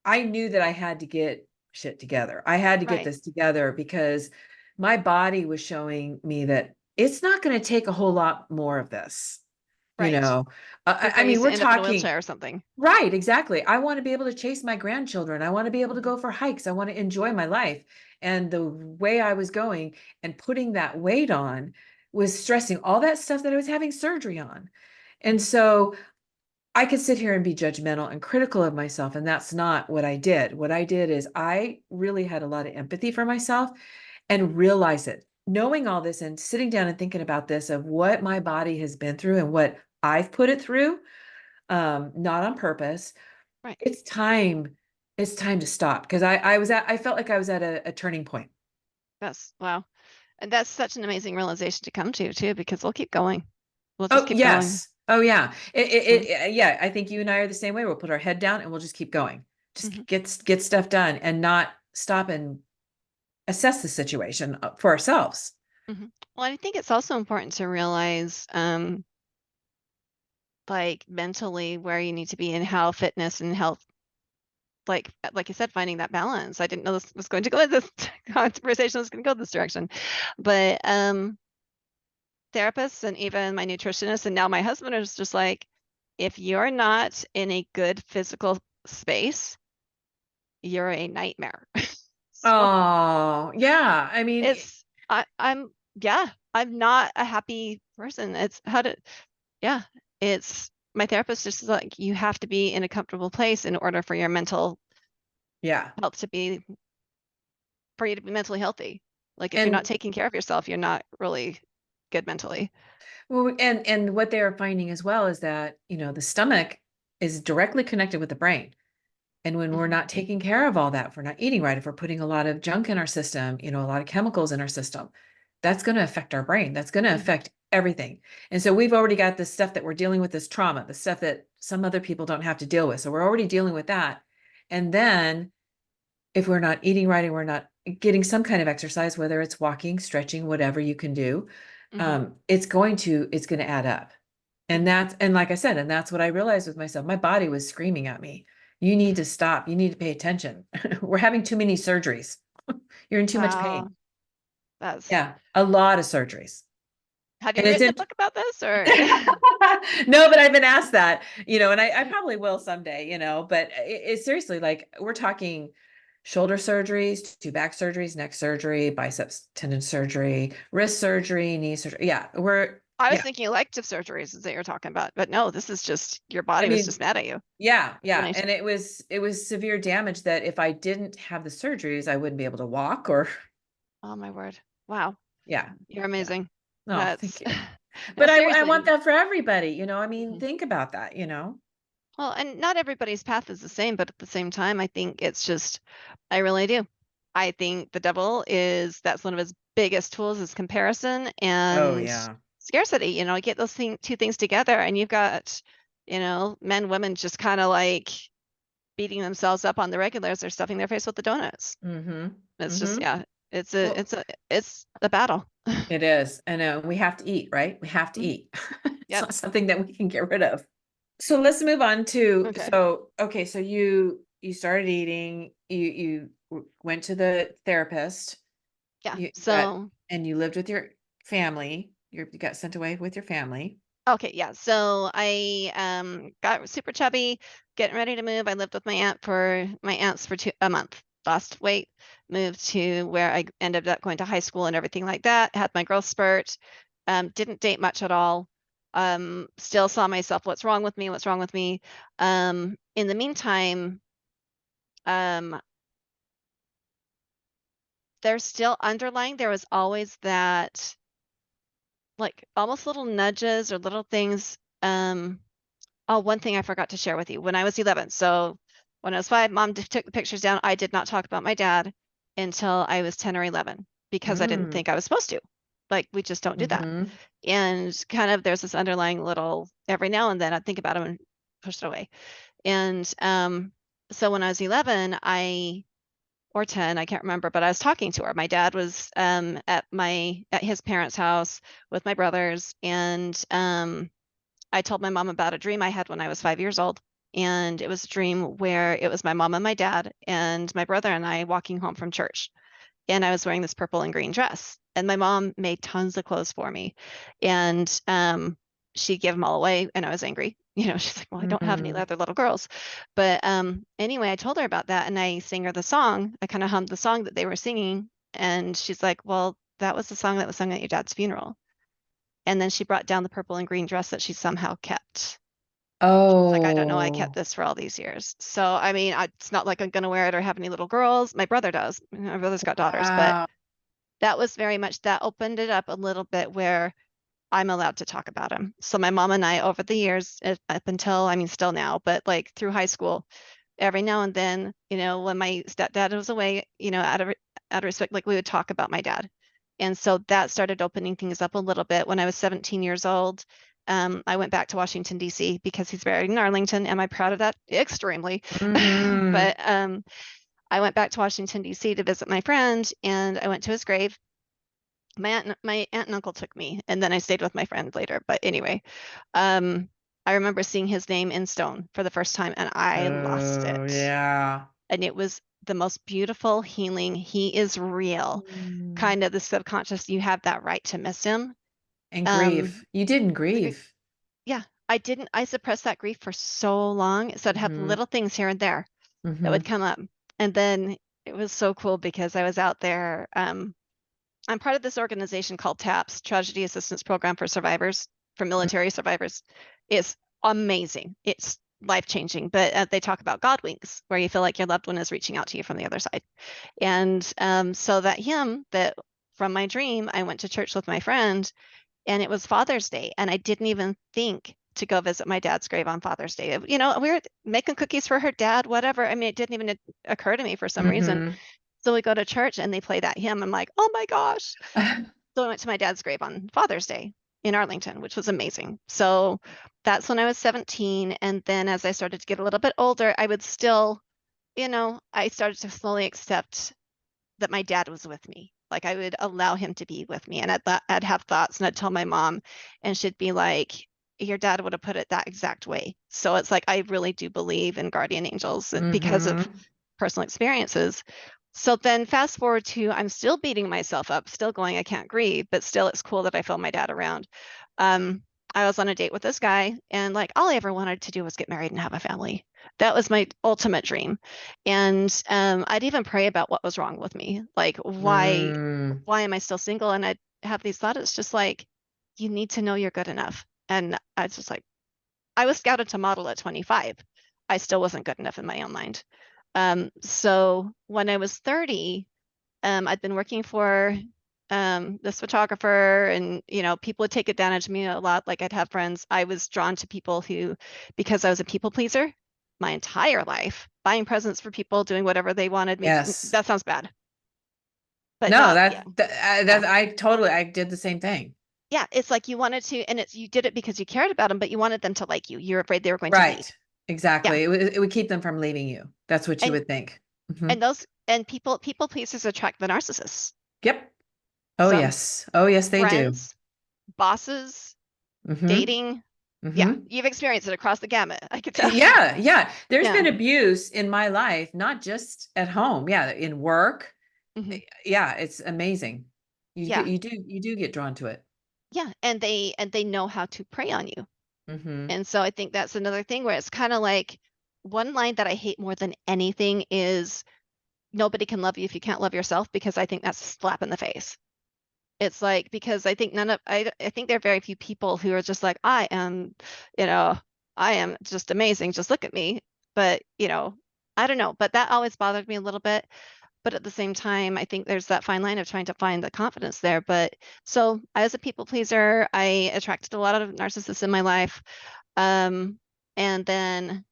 I knew that I had to get shit together. I had to get Right. this together because my body was showing me that it's not going to take a whole lot more of this. You Right. know, I Before you mean, we're end up in a talking, wheelchair or something. right, exactly. I want to be able to chase my grandchildren. I want to be able to Mhm. go for hikes. I want to enjoy my life. And the way I was going and putting that weight on was stressing all that stuff that I was having surgery on. And Mhm. so I could sit here and be judgmental and critical of myself, and that's not what I did. What I did is I really had a lot of empathy for myself and realize it. Knowing all this and sitting down and thinking about this of what my body has been through and what I've put it through, not on purpose. Right. It's time. It's time to stop because I felt like I was at a turning point. That's wow. And that's such an amazing realization to come to too, because we'll keep going. We'll just Oh, keep going. yes. Oh, yeah. Mhm. Yeah. I think you and I are the same way. We'll put our head down and we'll just keep going. Mhm. Just get stuff done and not stop and assess the situation for ourselves. Mhm. Well, I think it's also important to realize, like mentally where you need to be and how fitness and health, like you said, finding that balance. I didn't know this was going to go this conversation was going to go this direction, but therapists and even my nutritionist and now my husband is just like, if you're not in a good physical space, you're a nightmare. So Oh, yeah. I mean, I'm yeah, I'm not a happy person. It's how to yeah, it's my therapist just is like you have to be in a comfortable place in order for your mental yeah. health to be for you to be mentally healthy. Like if you're not And taking care of yourself, you're not really good mentally. well, and what they are finding as well is that, the stomach is directly connected with the brain. And when we're Mhm. not taking care of all that, if we're not eating right, if we're putting a lot of junk in our system, a lot of chemicals in our system, that's going to affect our brain. That's going to Mhm. affect everything. And so we've already got this stuff that we're dealing with, this trauma, the stuff that some other people don't have to deal with. So we're already dealing with that. And then if we're not eating right and we're not getting some kind of exercise, whether it's walking, stretching, whatever you can do, Mhm. it's going to add up. And Mhm. and like I said, and that's what I realized with myself. My body was screaming at me. You need to stop. You need to pay attention. We're having too many surgeries. You're in too much Wow. pain. That's Yeah, a lot of surgeries. have you And it's written a in book about this or no, but I've been asked that, and I probably will someday, but it's seriously like we're talking shoulder surgeries, two back surgeries, neck surgery, biceps tendon surgery, wrist surgery, knee surgery. Yeah, I was yeah. thinking elective surgeries is that you're talking about, but no, this is just your I body was mean, just mad at you. yeah. Explanation. And it was severe damage that if I didn't have the surgeries, I wouldn't be able to walk or, Oh my word. Wow. yeah, You're yeah. amazing. No, thank That's you. no, But I want seriously. that for everybody, I mean, Mhm. think about that. Well, and not everybody's path is the same, but at the same time, I think it's just, I really do. I think the devil is that's one of his biggest tools is comparison Oh, and yeah. scarcity. Get those two things together, and you've got, men, women just kind of like beating themselves up on the regular as they're stuffing their face with the donuts. Mm-hmm. It's just, Mm-hmm. yeah, Well, it's a battle. it is. I know. We have to eat, right? We have to Mhm. eat. It's Yep. not something that we can get rid of. So let's move on to, Okay. so, okay, so you started eating, you went to the therapist, Yeah. you got, So and you lived with your family. You got sent away with your family. Okay, yeah. So I got super chubby, getting ready to move. I lived with my aunts for a month. Lost weight, moved to where I ended up going to high school and everything like that. Had my growth spurt. Didn't date much at all. Still saw myself, what's wrong with me? What's wrong with me? In the meantime, um, there's still underlying, there was always that like almost little nudges or little things. Oh, one thing I forgot to share with you. When I was 11, so when I was 5, mom took the pictures down. I did not talk about my dad until I was 10 or 11 because I didn't think I was supposed to. Like, we just don't do that. Mm-hmm. And kind of there's this underlying little, every now and then I'd think about him and push it away. And so when I was 11, or 10, I can't remember, but I was talking to her. My dad was at his parents' house with my brothers, and I told my mom about a dream I had when I was 5 years old. And it was a dream where it was my mom and my dad and my brother and I walking home from church. And I was wearing this purple and green dress. And my mom made tons of clothes for me. And she gave them all away, and I was angry. She's like, well, I don't have any other little girls. But anyway, I told her about that, and I sang her the song. I kind of hummed the song that they were singing. And she's like, well, that was the song that was sung at your dad's funeral. And then she brought down the purple and green dress that she somehow kept. Like, I don't know, I kept Oh, this for all these years. So, I mean, it's not like I'm going to wear it or have any little girls. My brother does. My brother's got daughters, but wow. that was very much, that opened it up a little bit where I'm allowed to talk about him. So my mom and I, over the years, up until, I mean, still now, but like through high school, every now and then, when my stepdad was away, out of respect, like we would talk about my dad. And so that started opening things up a little bit. When I was 17 years old, I went back to Washington, D.C. because he's buried in Arlington. Am I proud of that? Extremely. Mm-hmm. But I went back to Washington, D.C. to visit my friend, and I went to his grave. My aunt and uncle took me, and then I stayed with my friend later. But anyway, um, I remember seeing his name in stone for the first time, and I lost Oh, it. yeah. And it was the most beautiful healing. He is real. Mm. Kind of the subconscious, you have that right to miss him. And grief. Um, You didn't the gr- grieve. yeah, I suppressed that grief for so long. So I'd have Mm-hmm. little things here and there that Mm-hmm. would come up. And then it was so cool because I was out there. I'm part of this organization called TAPS, Tragedy Assistance Program for Survivors, for military survivors. It's amazing. It's life-changing, but they talk about God winks, where you feel like your loved one is reaching out to you from the other side. And so that hymn that from my dream, I went to church with my friend, and it was Father's Day, and I didn't even think to go visit my dad's grave on Father's Day. We were making cookies for her dad, whatever. I mean, it didn't even occur to me for some reason. Mm-hmm. So we go to church and they play that hymn. I'm like, oh my gosh. So I went to my dad's grave on Father's Day in Arlington, which was amazing. So that's when I was 17. And then as I started to get a little bit older, I would still, I started to slowly accept that my dad was with me. Like, I would allow him to be with me, and I'd have thoughts, and I'd tell my mom, and she'd be like, your dad would have put it that exact way. So it's like, I really do believe in guardian angels because of Mm-hmm. personal experiences. So then fast forward to, I'm still beating myself up, still going, I can't grieve, but still it's cool that I feel my dad around. Um, I was on a date with this guy, and like all I ever wanted to do was get married and have a family. That was my ultimate dream. And I'd even pray about what was wrong with me. Like, Mm. why am I still single? And I'd have these thoughts. It's just like, you need to know you're good enough. And I was just like, I was scouted to model at 25. I still wasn't good enough in my own mind. So when I was 30, I'd been working for this photographer, and people would take advantage of me a lot. Like, I'd have friends. I was drawn to people who, because I was a people pleaser my entire life, buying presents for people, doing whatever they wanted me to. Yes. That sounds bad, but No, no, yeah, yeah, I did the same thing. yeah. It's like you wanted to, and you did it because you cared about them, but you wanted them to like you. You're afraid they were going to leave. Right. Yeah, Exactly. It would keep them from leaving you. That's what you and would think. Hmm. people pleasers attract the narcissists. Yep. Oh, So yes. Oh, yes, they do. friends, bosses, Hmm. dating. Yeah, Hmm. you've experienced it across the gamut. I could tell. Yeah. Yeah. There's Yeah. been abuse in my life, not just at home. Yeah. In work. Hmm. Yeah. It's amazing. Yeah. You do get drawn to it. Yeah, and they know how to prey on you. Mm-hmm. And so I think that's another thing where it's kind of like one line that I hate more than anything is nobody can love you if you can't love yourself, because I think that's a slap in the face. It's like, because I think I think there are very few people who are just like, I am, you know, I am just amazing. Just look at me. But, I don't know, but that always bothered me a little bit. But at the same time, I think there's that fine line of trying to find the confidence there. But so I was a people pleaser. I attracted a lot of narcissists in my life. And then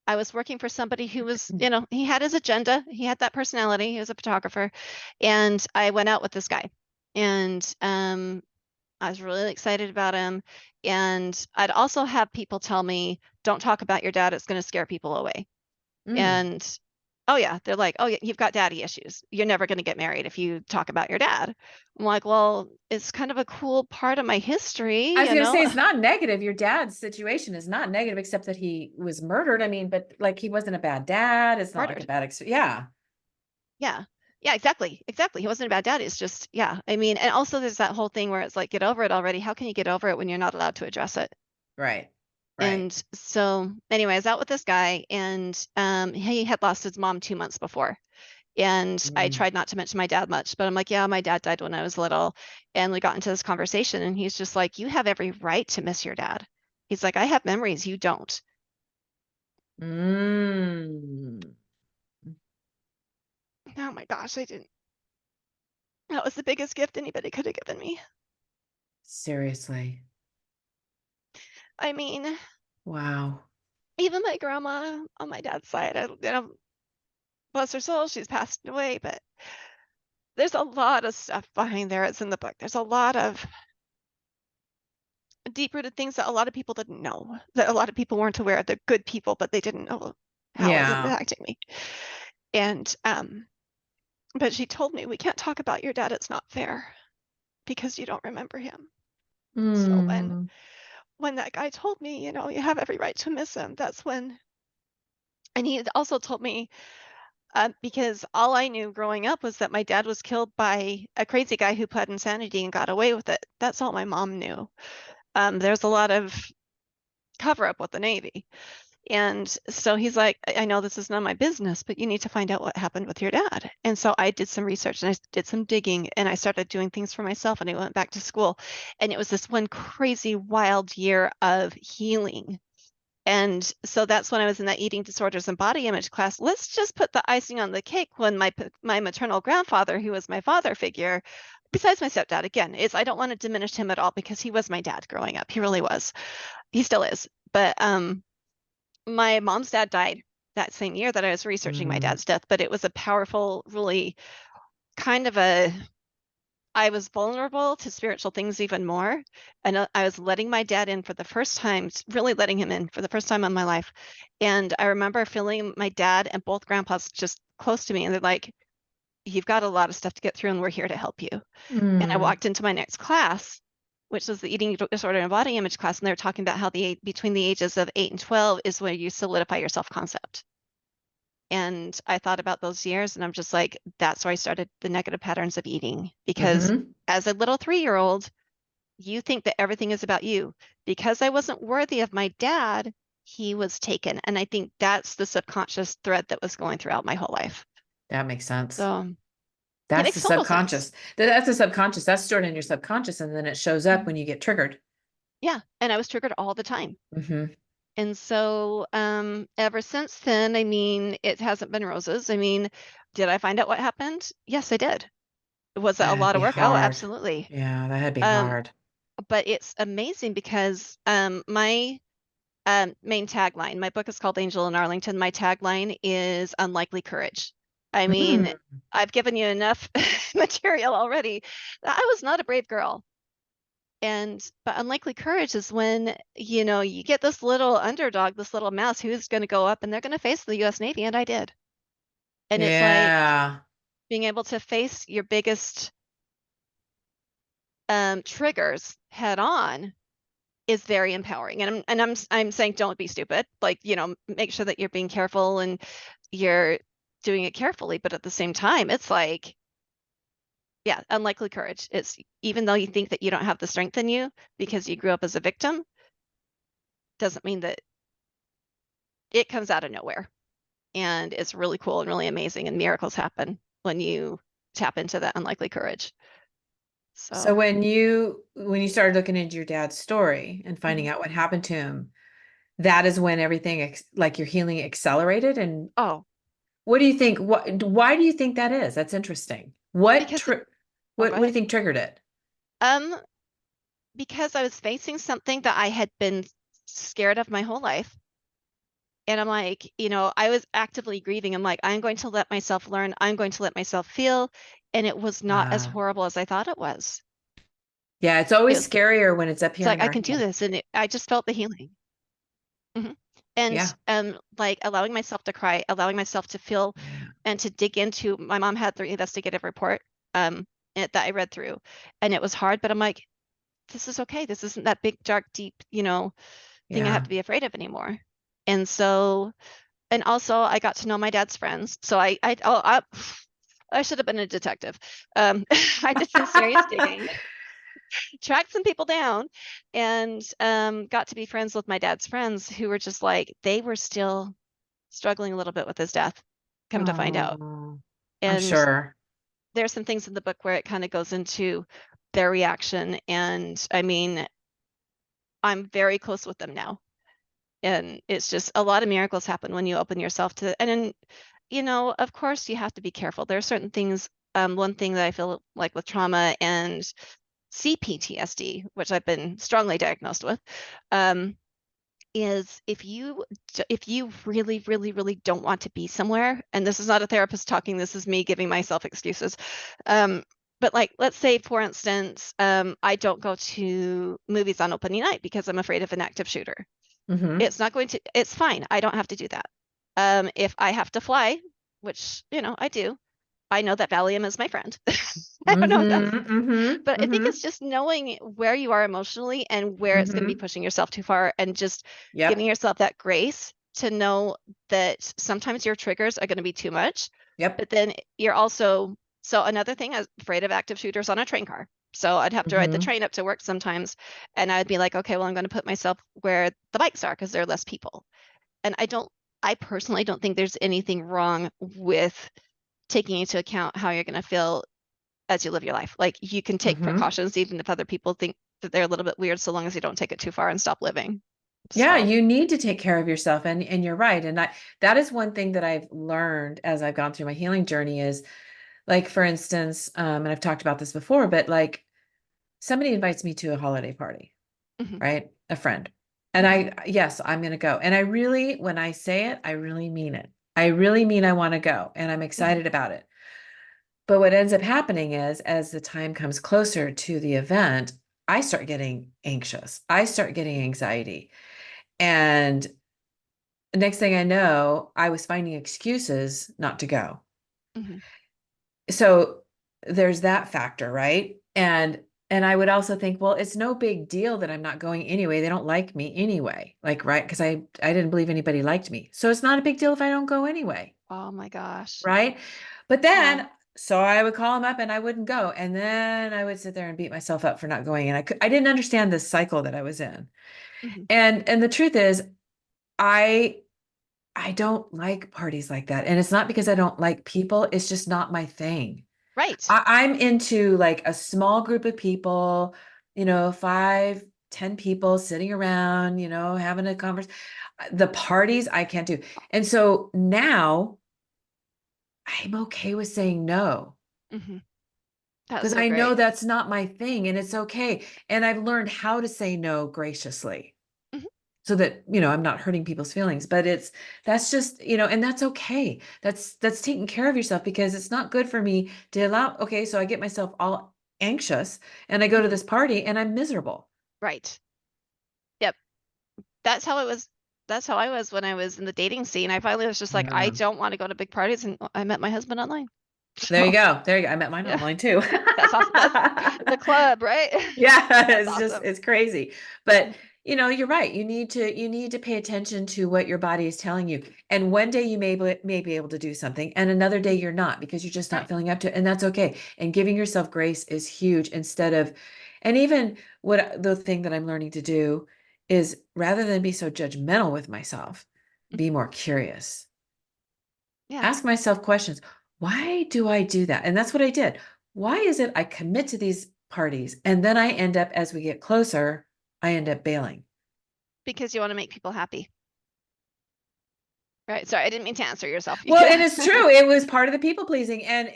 I was working for somebody who was, he had his agenda. He had that personality. He was a photographer. And I went out with this guy. And I was really excited about him. And I'd also have people tell me, don't talk about your dad. It's going to scare people away. Mm. And oh yeah, they're like, oh yeah, you've got daddy issues. You're never going to get married if you talk about your dad. I'm like, well, it's kind of a cool part of my history, I was gonna say it's not negative. Your dad's situation is not negative, except that he was murdered. I mean, but like he wasn't a bad dad. It's not like a Murdered. bad yeah. Yeah. Yeah, exactly. Exactly. He wasn't a bad dad. It's just, yeah. I mean, and also there's that whole thing where it's like, get over it already. How can you get over it when you're not allowed to address it? Right. Right. And so anyway, I was out with this guy, and he had lost his mom 2 months before. And I Mm. tried not to mention my dad much, but I'm like, yeah, my dad died when I was little. And we got into this conversation, and he's just like, you have every right to miss your dad. He's like, I have memories, you don't. Mm. Oh my gosh, I didn't. That was the biggest gift anybody could have given me. Seriously. I mean, Wow. even my grandma on my dad's side, bless her soul, she's passed away, but there's a lot of stuff behind there. It's in the book. There's a lot of deep-rooted things that a lot of people didn't know, that a lot of people weren't aware of. They're good people, but they didn't know how it was Yeah. impacting me. And but she told me, we can't talk about your dad. It's not fair because you don't remember him. So Mm. when that guy told me, you have every right to miss him, that's when. And he had also told me, because all I knew growing up was that my dad was killed by a crazy guy who pled insanity and got away with it. That's all my mom knew. There's a lot of cover up with the Navy. And so he's like, I know this is none of my business, but you need to find out what happened with your dad. And so I did some research, and I did some digging, and I started doing things for myself, and I went back to school. And it was this one crazy, wild year of healing. And so that's when I was in that eating disorders and body image class. Let's just put the icing on the cake when my maternal grandfather, who was my father figure, besides my stepdad, again, I don't want to diminish him at all, because he was my dad growing up. He really was. He still is. But my mom's dad died that same year that I was researching my Mm. dad's death, but it was a powerful, really kind of I was vulnerable to spiritual things even more. And I was letting my dad in for the first time, really letting him in for the first time in my life. And I remember feeling my dad and both grandpas just close to me, and they're like, you've got a lot of stuff to get through, and we're here to help you. And I Mm. walked into my next class, which was the eating disorder and body image class, and they were talking about how between the ages of 8 and 12 is where you solidify your self-concept. And I thought about those years, and I'm just like, that's where I started the negative patterns of eating. Because Mm-hmm. as a little 3-year-old, you think that everything is about you. Because I wasn't worthy of my dad, he was taken. And I think that's the subconscious thread that was going throughout my whole life. That makes sense. So it That's the makes total sense. subconscious. That's the subconscious. That's stored in your subconscious, and then it shows up when you get triggered. Yeah. And I was triggered all the time. Mm-hmm. And so ever since then, I mean, it hasn't been roses. I mean, did I find out what happened? Yes, I did. Was that a That'd lot be of work? Oh, hard. absolutely. Yeah, that'd be Um, hard. but it's amazing because my main tagline, my book is called Angel in Arlington. My tagline is unlikely courage. I mean, Mm. I've given you enough material already. I was not a brave girl. But unlikely courage is when, you get this little underdog, this little mouse who's going to go up and they're going to face the US Navy, and I did. And it's like Yeah. being able to face your biggest triggers head on is very empowering. And I'm saying don't be stupid. Like, make sure that you're being careful and you're doing it carefully, but at the same time, it's like Yeah, unlikely courage. It's even though you think that you don't have the strength in you because you grew up as a victim, doesn't mean that it comes out of nowhere. And it's really cool and really amazing. And miracles happen when you tap into that unlikely courage. So So, when you started looking into your dad's story and finding out what happened to him, that is when everything like your healing accelerated. And oh, what do you think? Why do you think that is? That's interesting. because What go do you ahead. think triggered it? Um, because I was facing something that I had been scared of my whole life. And I'm like, I was actively grieving. I'm like, I'm going to let myself learn. I'm going to let myself feel. And it was not as Ah, horrible as I thought it was. yeah, it's It always was, scarier when it's up it's here like, in I our can do head. this. And I just felt the healing. hmm And Yeah. like allowing myself to cry, allowing myself to feel Yeah. and to dig into, my mom had the investigative report um, that I read through. And it was hard, but I'm like, this is okay. This isn't that big, dark, deep, thing I have Yeah. to be afraid of anymore. And so, and also I got to know my dad's friends. So I should have been a detective. I did some serious digging, tracked some people down, and got to be friends with my dad's friends who were just like, they were still struggling a little bit with his death, come to find out. Oh, I'm And sure. there's some things in the book where it kind of goes into their reaction. And I mean, I'm very close with them now. And it's just a lot of miracles happen when you open yourself to, and then, of course you have to be careful. There are certain things. One thing that I feel like with trauma and CPTSD, which I've been strongly diagnosed with, is if you really, really, really don't want to be somewhere, and this is not a therapist talking, this is me giving myself excuses. But like, let's say, for instance, I don't go to movies on opening night because I'm afraid of an active shooter. Hmm. It's fine. I don't have to do that. If I have to fly, which, I do, I know that Valium is my friend. I don't know if Hmm. that's, Hmm. but I think Hmm. it's just knowing where you are emotionally and where it's going to be Hmm. pushing yourself too far and just giving Yep. yourself that grace to know that sometimes your triggers are going to be too much, Yep. but then you're also, so another thing, I was afraid of active shooters on a train car. So I'd have to ride the Hmm. train up to work sometimes, and I'd be like, okay, well, I'm going to put myself where the bikes are because there are less people. And I personally don't think there's anything wrong with taking into account how you're going to feel as you live your life. Like you can take Hmm. precautions even if other people think that they're a little bit weird, so long as you don't take it too far and stop living. Yeah, So, you need to take care of yourself, and you're right. And that is one thing that I've learned as I've gone through my healing journey is, like, for instance, and I've talked about this before, but like somebody invites me to a holiday party, mhm, right? A friend. And mhm, yes, I'm going to go. And I really, when I say it, I really mean it. I really mean I want to go and I'm mhm, excited about it. But what ends up happening is, as the time comes closer to the event, I start getting anxious. I start getting anxiety. And the next thing I know, I was finding excuses not to go. mhm, So there's that factor, right? And I would also think, well, it's no big deal that I'm not going anyway. They don't like me anyway. Like, right? Because I didn't believe anybody liked me. So it's not a big deal if I don't go anyway. oh my gosh. Right. But Yeah. then, so I would call them up and I wouldn't go. And then I would sit there and beat myself up for not going. And I didn't understand this cycle that I was in. Mhm. And the truth is, I I don't like parties like that. And it's not because I don't like people, it's just not my thing. Right. I'm into like a small group of people, 5, 10 people sitting around, having a conversation. The parties I can't do. And so now I'm okay with saying no Mhm. That's because so I know great. that's not my thing and it's okay. And I've learned how to say no graciously Mhm. so that, I'm not hurting people's feelings, but that's just, and that's okay. That's taking care of yourself because it's not good for me to allow, okay, so I get myself all anxious and I go to Mhm. this party and I'm miserable. Right. Yep. That's how it was. That's how I was when I was in the dating scene. I finally was just like, I Yeah. don't want to go to big parties, and I met my husband online. There you So, go. There you go. I met mine yeah, online too. that's awesome. That's the club, right? Yeah, That's it's awesome. crazy. But you're right. You need to pay attention to what your body is telling you. And one day you may be able to do something, and another day you're not, because you're just not Right. feeling up to it. And that's okay. And giving yourself grace is huge, and even the thing that I'm learning to do is, rather than be so judgmental with myself, be more curious. Yeah. Ask myself questions. Why do I do that? And that's what I did. Why is it I commit to these parties and then I end up, as we get closer, I end up bailing? Because you want to make people happy. Right. Sorry, I didn't mean to answer yourself. Well, and it's true. It was part of the people pleasing. And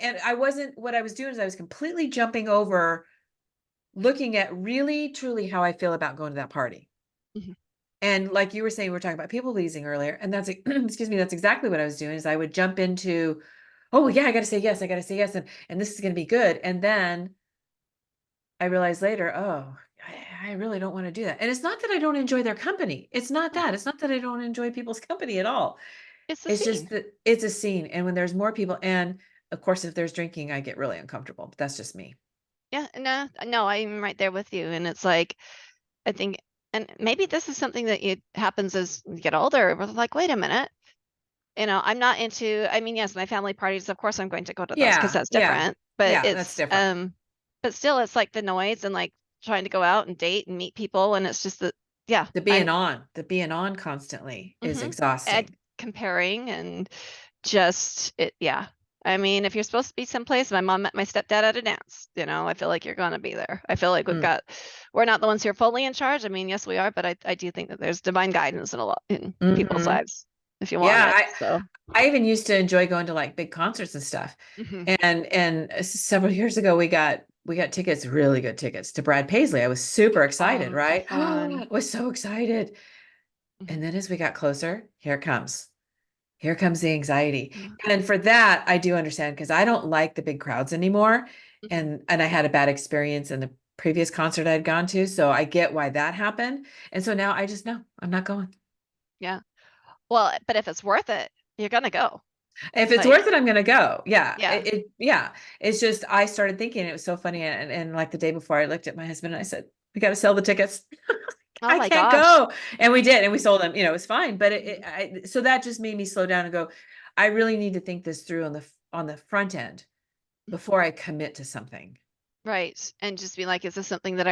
what I was doing is I was completely jumping over looking at really, truly how I feel about going to that party. Mhm. And like you were saying, we were talking about people pleasing earlier. And that's, excuse me, that's exactly what I was doing, is I would jump into, oh yeah, I got to say yes. I got to say yes. And this is going to be good. And then I realized later, oh, I really don't want to do that. And it's not that I don't enjoy their company. It's not that. It's not that I don't enjoy people's company at all. It's the It's scene. just that it's a scene. And when there's more people, and of course, if there's drinking, I get really uncomfortable. But that's just me. Yeah, no, I'm right there with you. And it's like, I think, and maybe this is something that it happens as you get older. We're like, wait a minute, I'm not into, I mean, yes, my family parties, of course I'm going to go to those because Yeah. that's Yeah. different. But Yeah. That's different. but still it's like the noise and like trying to go out and date and meet people. And it's just that, yeah, The being on constantly is mhm, and exhausting. comparing and just it, yeah. I mean, if you're supposed to be someplace, my mom met my stepdad at a dance, I feel like you're gonna be there. I feel like Mm. we're not the ones who are fully in charge. I mean, yes, we are, but I do think that there's divine guidance in a lot in people's Mhm. lives if you want Yeah. it. So, I even used to enjoy going to like big concerts and stuff. mhm. And several years ago, we got tickets, really good tickets, to Brad Paisley. I was super excited, Oh, right? fun. I was so excited. Mhm. And then as we got closer, here it comes. Here comes the anxiety. Yeah. And for that, I do understand, because I don't like the big crowds anymore. Mhm. And I had a bad experience in the previous concert I'd gone to. So I get why that happened. And so now I just know I'm not going. Yeah. Well, but if it's worth it, you're gonna go. If it's Like, worth it, I'm gonna go. Yeah. yeah. Yeah. It's just, I started thinking, it was so funny. And like the day before, I looked at my husband and I said, we got to sell the tickets. Oh I my can't gosh. go. And we did, and we sold them, it was fine. But Mhm. so that just made me slow down and go, I really need to think this through on the front end before I commit to something. Right. And just be like, is this something that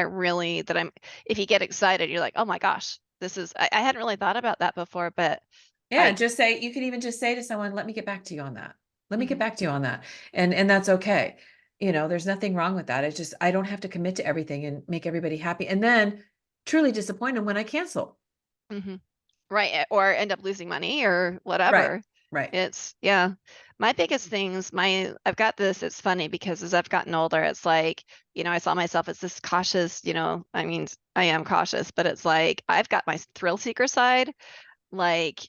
if you get excited, you're like, oh my gosh, I hadn't really thought about that before, but Yeah, I, just say, you could even just say to someone, let me get back to you on that. Let me get mhm, back to you on that. And that's okay. There's nothing wrong with that. It's just, I don't have to commit to everything and make everybody happy. And then truly disappoint them when I cancel. mhm. Right. Or end up losing money or Right. whatever. Right. Yeah. My biggest things, I've got this, it's funny because as I've gotten older, it's like, I saw myself as this cautious, I mean, I am cautious, but it's like, I've got my thrill seeker side, like,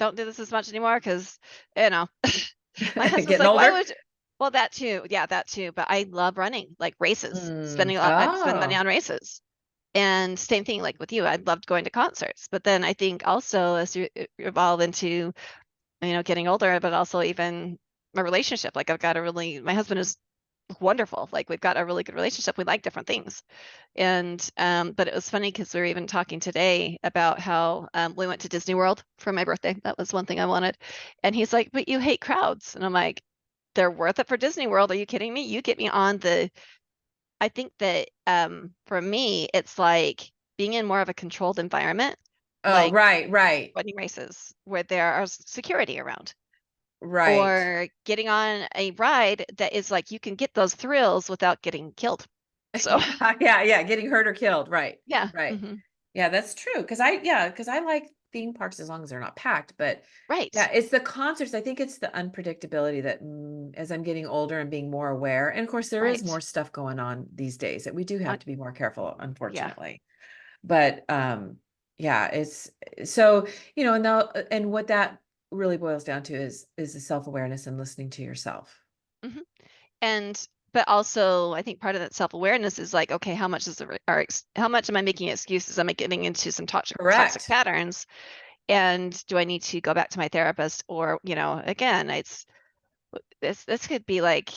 don't do this as much anymore because, you know, my husband's Getting like, "Why older. would you?" Well, that too. Yeah, that too. But I love running, like races, Mm. I spend money Oh. on races. And same thing like with you, I loved going to concerts. But then I think also as you evolve into, getting older, but also even my relationship, like my husband is wonderful. Like we've got a really good relationship. We like different things. And but it was funny because we were even talking today about how we went to Disney World for my birthday. That was one thing I wanted. And he's like, "But you hate crowds." And I'm like, "They're worth it for Disney World. Are you kidding me? You get me on the." I think that for me, it's like being in more of a controlled environment, Oh, like right, right, running races where there are security around, right. or getting on a ride that is like you can get those thrills without getting killed. So Yeah, yeah, yeah. Getting hurt or killed. Right, yeah. right. Hmm. Yeah, that's true. Because I like theme parks as long as they're not packed. But Right. yeah, it's the concerts. I think it's the unpredictability that, as I'm getting older and being more aware, and of course there is Right. more stuff going on these days that we do have On to be more careful, Yeah. unfortunately. But yeah, it's so, and what that really boils down to is the self-awareness and listening to yourself. Mhm. And but also, I think part of that self-awareness is like, okay, how much is how much am I making excuses? Am I getting into some toxic Correct. patterns? And do I need to go back to my therapist? Or, again, this could be like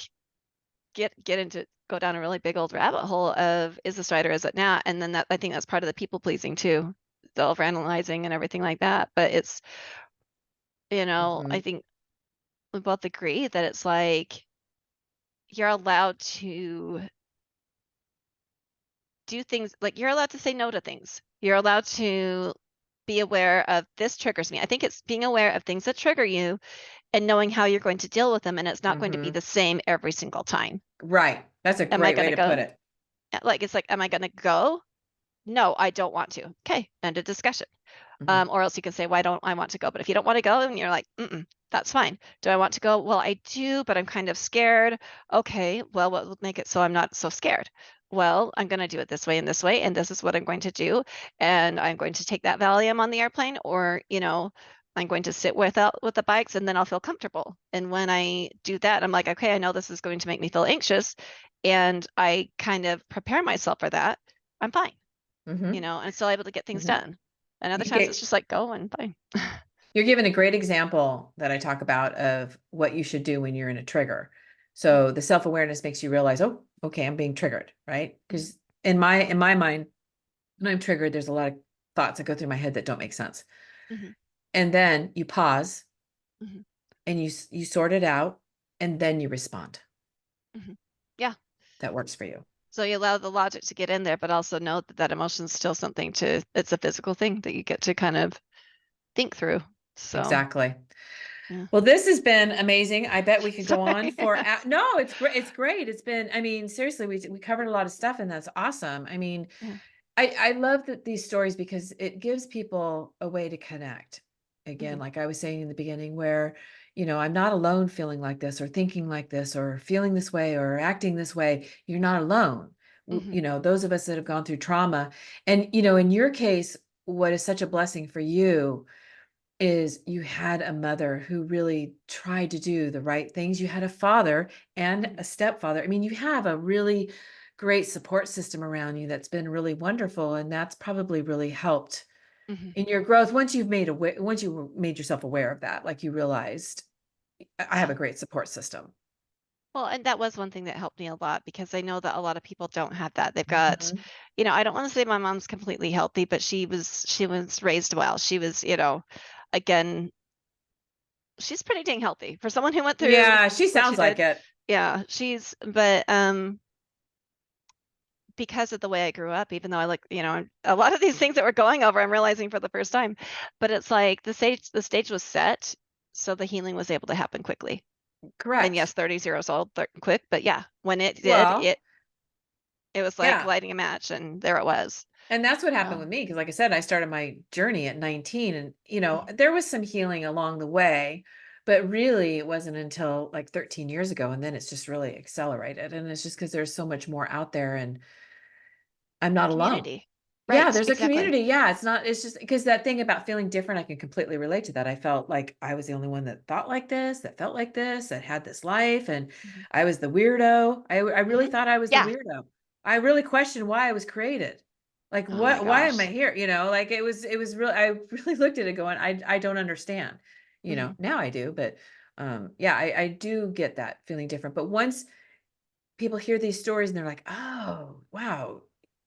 get into go down a really big old rabbit hole of, is this right or is it not? And then I think that's part of the people pleasing too, the overanalyzing and everything like that. But it's, I think we both agree that it's like, you're allowed to do things, like you're allowed to say no to things. You're allowed to be aware of, this triggers me. I think it's being aware of things that trigger you and knowing how you're going to deal with them. And it's not going to be the same every single time. Right. That's a great way to put it. Like, it's like, am I going to go? No, I don't want to. Okay, end of discussion. Or else you can say, why don't I want to go? But if you don't want to go, and you're like, that's fine. Do I want to go? Well, I do, but I'm kind of scared. Okay, well, what will make it so I'm not so scared? Well, I'm going to do it this way, and this is what I'm going to do. And I'm going to take that Valium on the airplane, or, I'm going to sit with the bikes, and then I'll feel comfortable. And when I do that, I'm like, okay, I know this is going to make me feel anxious, and I kind of prepare myself for that. I'm fine, and I'm still able to get things done. And other times it's just like, go and fine. You're giving a great example that I talk about of what you should do when you're in a trigger. So the self-awareness makes you realize, oh, okay, I'm being triggered, right? Because in my mind, when I'm triggered, there's a lot of thoughts that go through my head that don't make sense. And then you pause and you sort it out, and then you respond. Yeah. That works for you. So you allow the logic to get in there, but also know that emotion is still something it's a physical thing that you get to kind of think through. So exactly. Yeah. Well, this has been amazing. I bet we could go on for, no, it's great. It's great. It's been, I mean, seriously, we covered a lot of stuff, and that's awesome. I mean, I love these stories because it gives people a way to connect. Again, like I was saying in the beginning, where, I'm not alone feeling like this, or thinking like this, or feeling this way, or acting this way. You're not alone. Those of us that have gone through trauma, and, in your case, what is such a blessing for you is you had a mother who really tried to do the right things. You had a father and a stepfather. I mean, you have a really great support system around you that's been really wonderful, and that's probably really helped in your growth once you made yourself aware of that, like you realized, I have a great support system. Well, and that was one thing that helped me a lot, because I know that a lot of people don't have that. They've got, I don't want to say my mom's completely healthy, but she was raised well. She was, again, she's pretty dang healthy for someone who went through. Yeah, she sounds like it. Yeah, but because of the way I grew up, even though I a lot of these things that we're going over, I'm realizing for the first time, but it's like the stage was set, so the healing was able to happen quickly. Correct. And yes, 30 years old, quick, but yeah, when it did, it was like lighting a match, and there it was. And that's what happened with me. Because like I said, I started my journey at 19, and, there was some healing along the way, but really it wasn't until like 13 years ago. And then it's just really accelerated. And it's just because there's so much more out there, and I'm not alone. Right, Yeah, there's exactly. a community. Yeah, it's just because that thing about feeling different, I can completely relate to that. I felt like I was the only one that thought like this, that felt like this, that had this life, and I was the weirdo. I really thought I was the weirdo. I really questioned why I was created. Like, why am I here? Like it was real. I really looked at it going, I don't understand. Now I do, but yeah, I do get that feeling different. But once people hear these stories and they're like, oh, wow,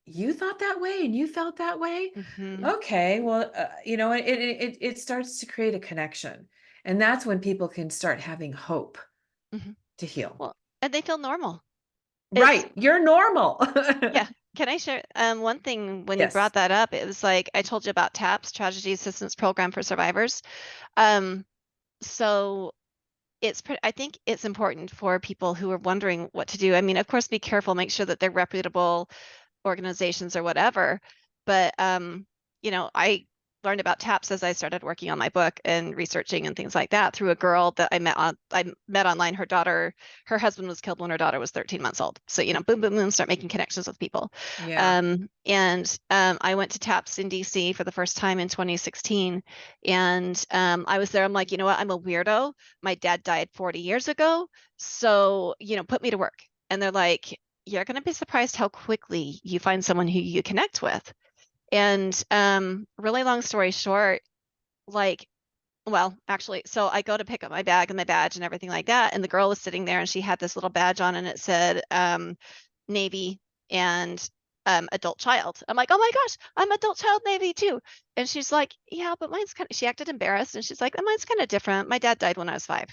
you thought that way and you felt that way. Okay. Well, it starts to create a connection, and that's when people can start having hope to heal. Well, and they feel normal. Right. You're normal. Yeah. Can I share one thing when you brought that up? It was like, I told you about TAPS, Tragedy Assistance Program for Survivors. So I think it's important for people who are wondering what to do. I mean, of course, be careful, make sure that they're reputable organizations or whatever. But I learned about TAPS as I started working on my book and researching and things like that through a girl that I met online. Her husband was killed when her daughter was 13 months old. So, boom, boom, boom, start making connections with people. Yeah. I went to TAPS in DC for the first time in 2016. And I was there. I'm like, you know what? I'm a weirdo. My dad died 40 years ago. So, put me to work. And they're like, you're going to be surprised how quickly you find someone who you connect with. And really long story short, actually, so I go to pick up my bag and my badge and everything like that. And the girl was sitting there, and she had this little badge on, and it said, Navy and adult child. I'm like, oh my gosh, I'm adult child Navy too. And she's like, yeah, but mine's kind of, she acted embarrassed and she's like, mine's kind of different. My dad died when I was 5.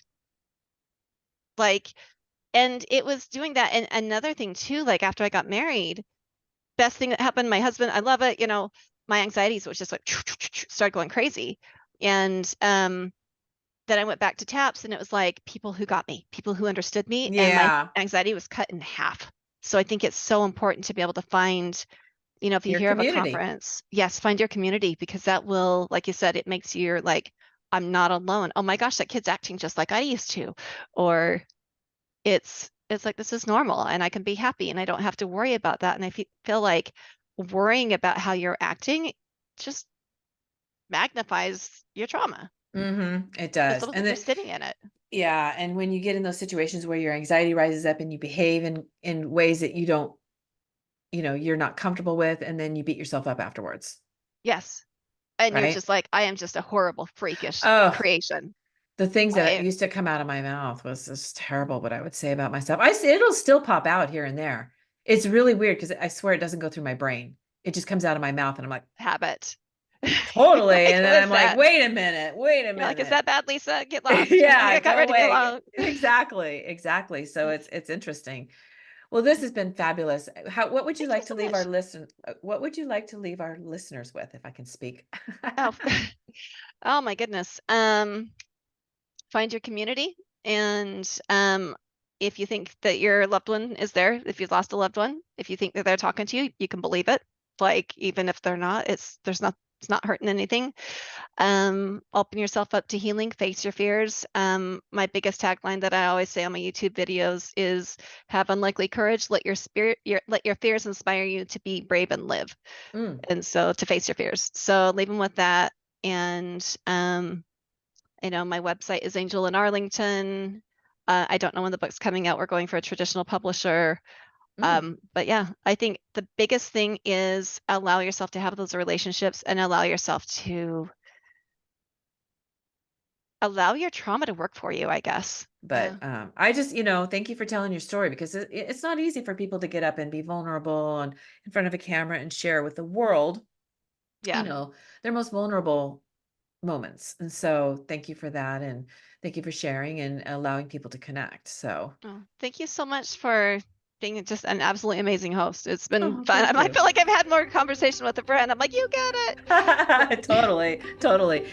Like, and it was doing that. And another thing too, like after I got married, best thing that happened, my husband, I love it, you know, my anxieties was just like started going crazy. And then I went back to TAPS and it was like people who got me, people who understood me, and my Yeah. anxiety was cut in half. So I think it's so important to be able to find, you know, if you Your hear of a community. conference, yes, find your community, because that will, like you said, it makes you like, I'm not alone. Oh my gosh, that kid's acting just like I used to. Or it's like, this is normal and I can be happy and I don't have to worry about that. And I feel like worrying about how you're acting just magnifies your trauma. It does. Because And you're then, sitting in it. yeah. And when you get in those situations where your anxiety rises up and you behave in ways that you don't, you know, you're not comfortable with, and then you beat yourself up afterwards. Yes. And you're Right. just like, I am just a horrible, freakish Oh, creation. the things that used to come out of my mouth was just terrible, what I would say about myself. It'll still pop out here and there. It's really weird because I swear it doesn't go through my brain. It just comes out of my mouth and I'm like, Habit. totally. Like, And who then is I'm like, that? wait a minute. You're like, is that bad, Lisa? Get lost. Yeah, I got go ready to go away. out. Exactly. So it's interesting. Well, this has been fabulous. What would you Thank you like to so leave much. what would you like to leave our listeners with, if I can speak? Oh, oh my goodness. Find your community, and if you think that your loved one is there, if you've lost a loved one, if you think that they're talking to you, you can believe it. Like, even if they're not, it's not hurting anything. Open yourself up to healing, face your fears. My biggest tagline that I always say on my YouTube videos is, have unlikely courage, let your fears inspire you to be brave and live. And so, to face your fears. So leave them with that. And I know my website is Angel in Arlington. I don't know when the book's coming out. We're going for a traditional publisher. But yeah, I think the biggest thing is allow yourself to have those relationships and allow yourself to allow your trauma to work for you, I guess. But I just, thank you for telling your story, because it's not easy for people to get up and be vulnerable and in front of a camera and share with the world, Yeah. their most vulnerable moments. And so thank you for that. And thank you for sharing and allowing people to connect. So, Oh, thank you so much for being just an absolutely amazing host. It's been oh, fun. thank I you. feel like I've had more conversation with a friend. I'm like, you get it. Totally.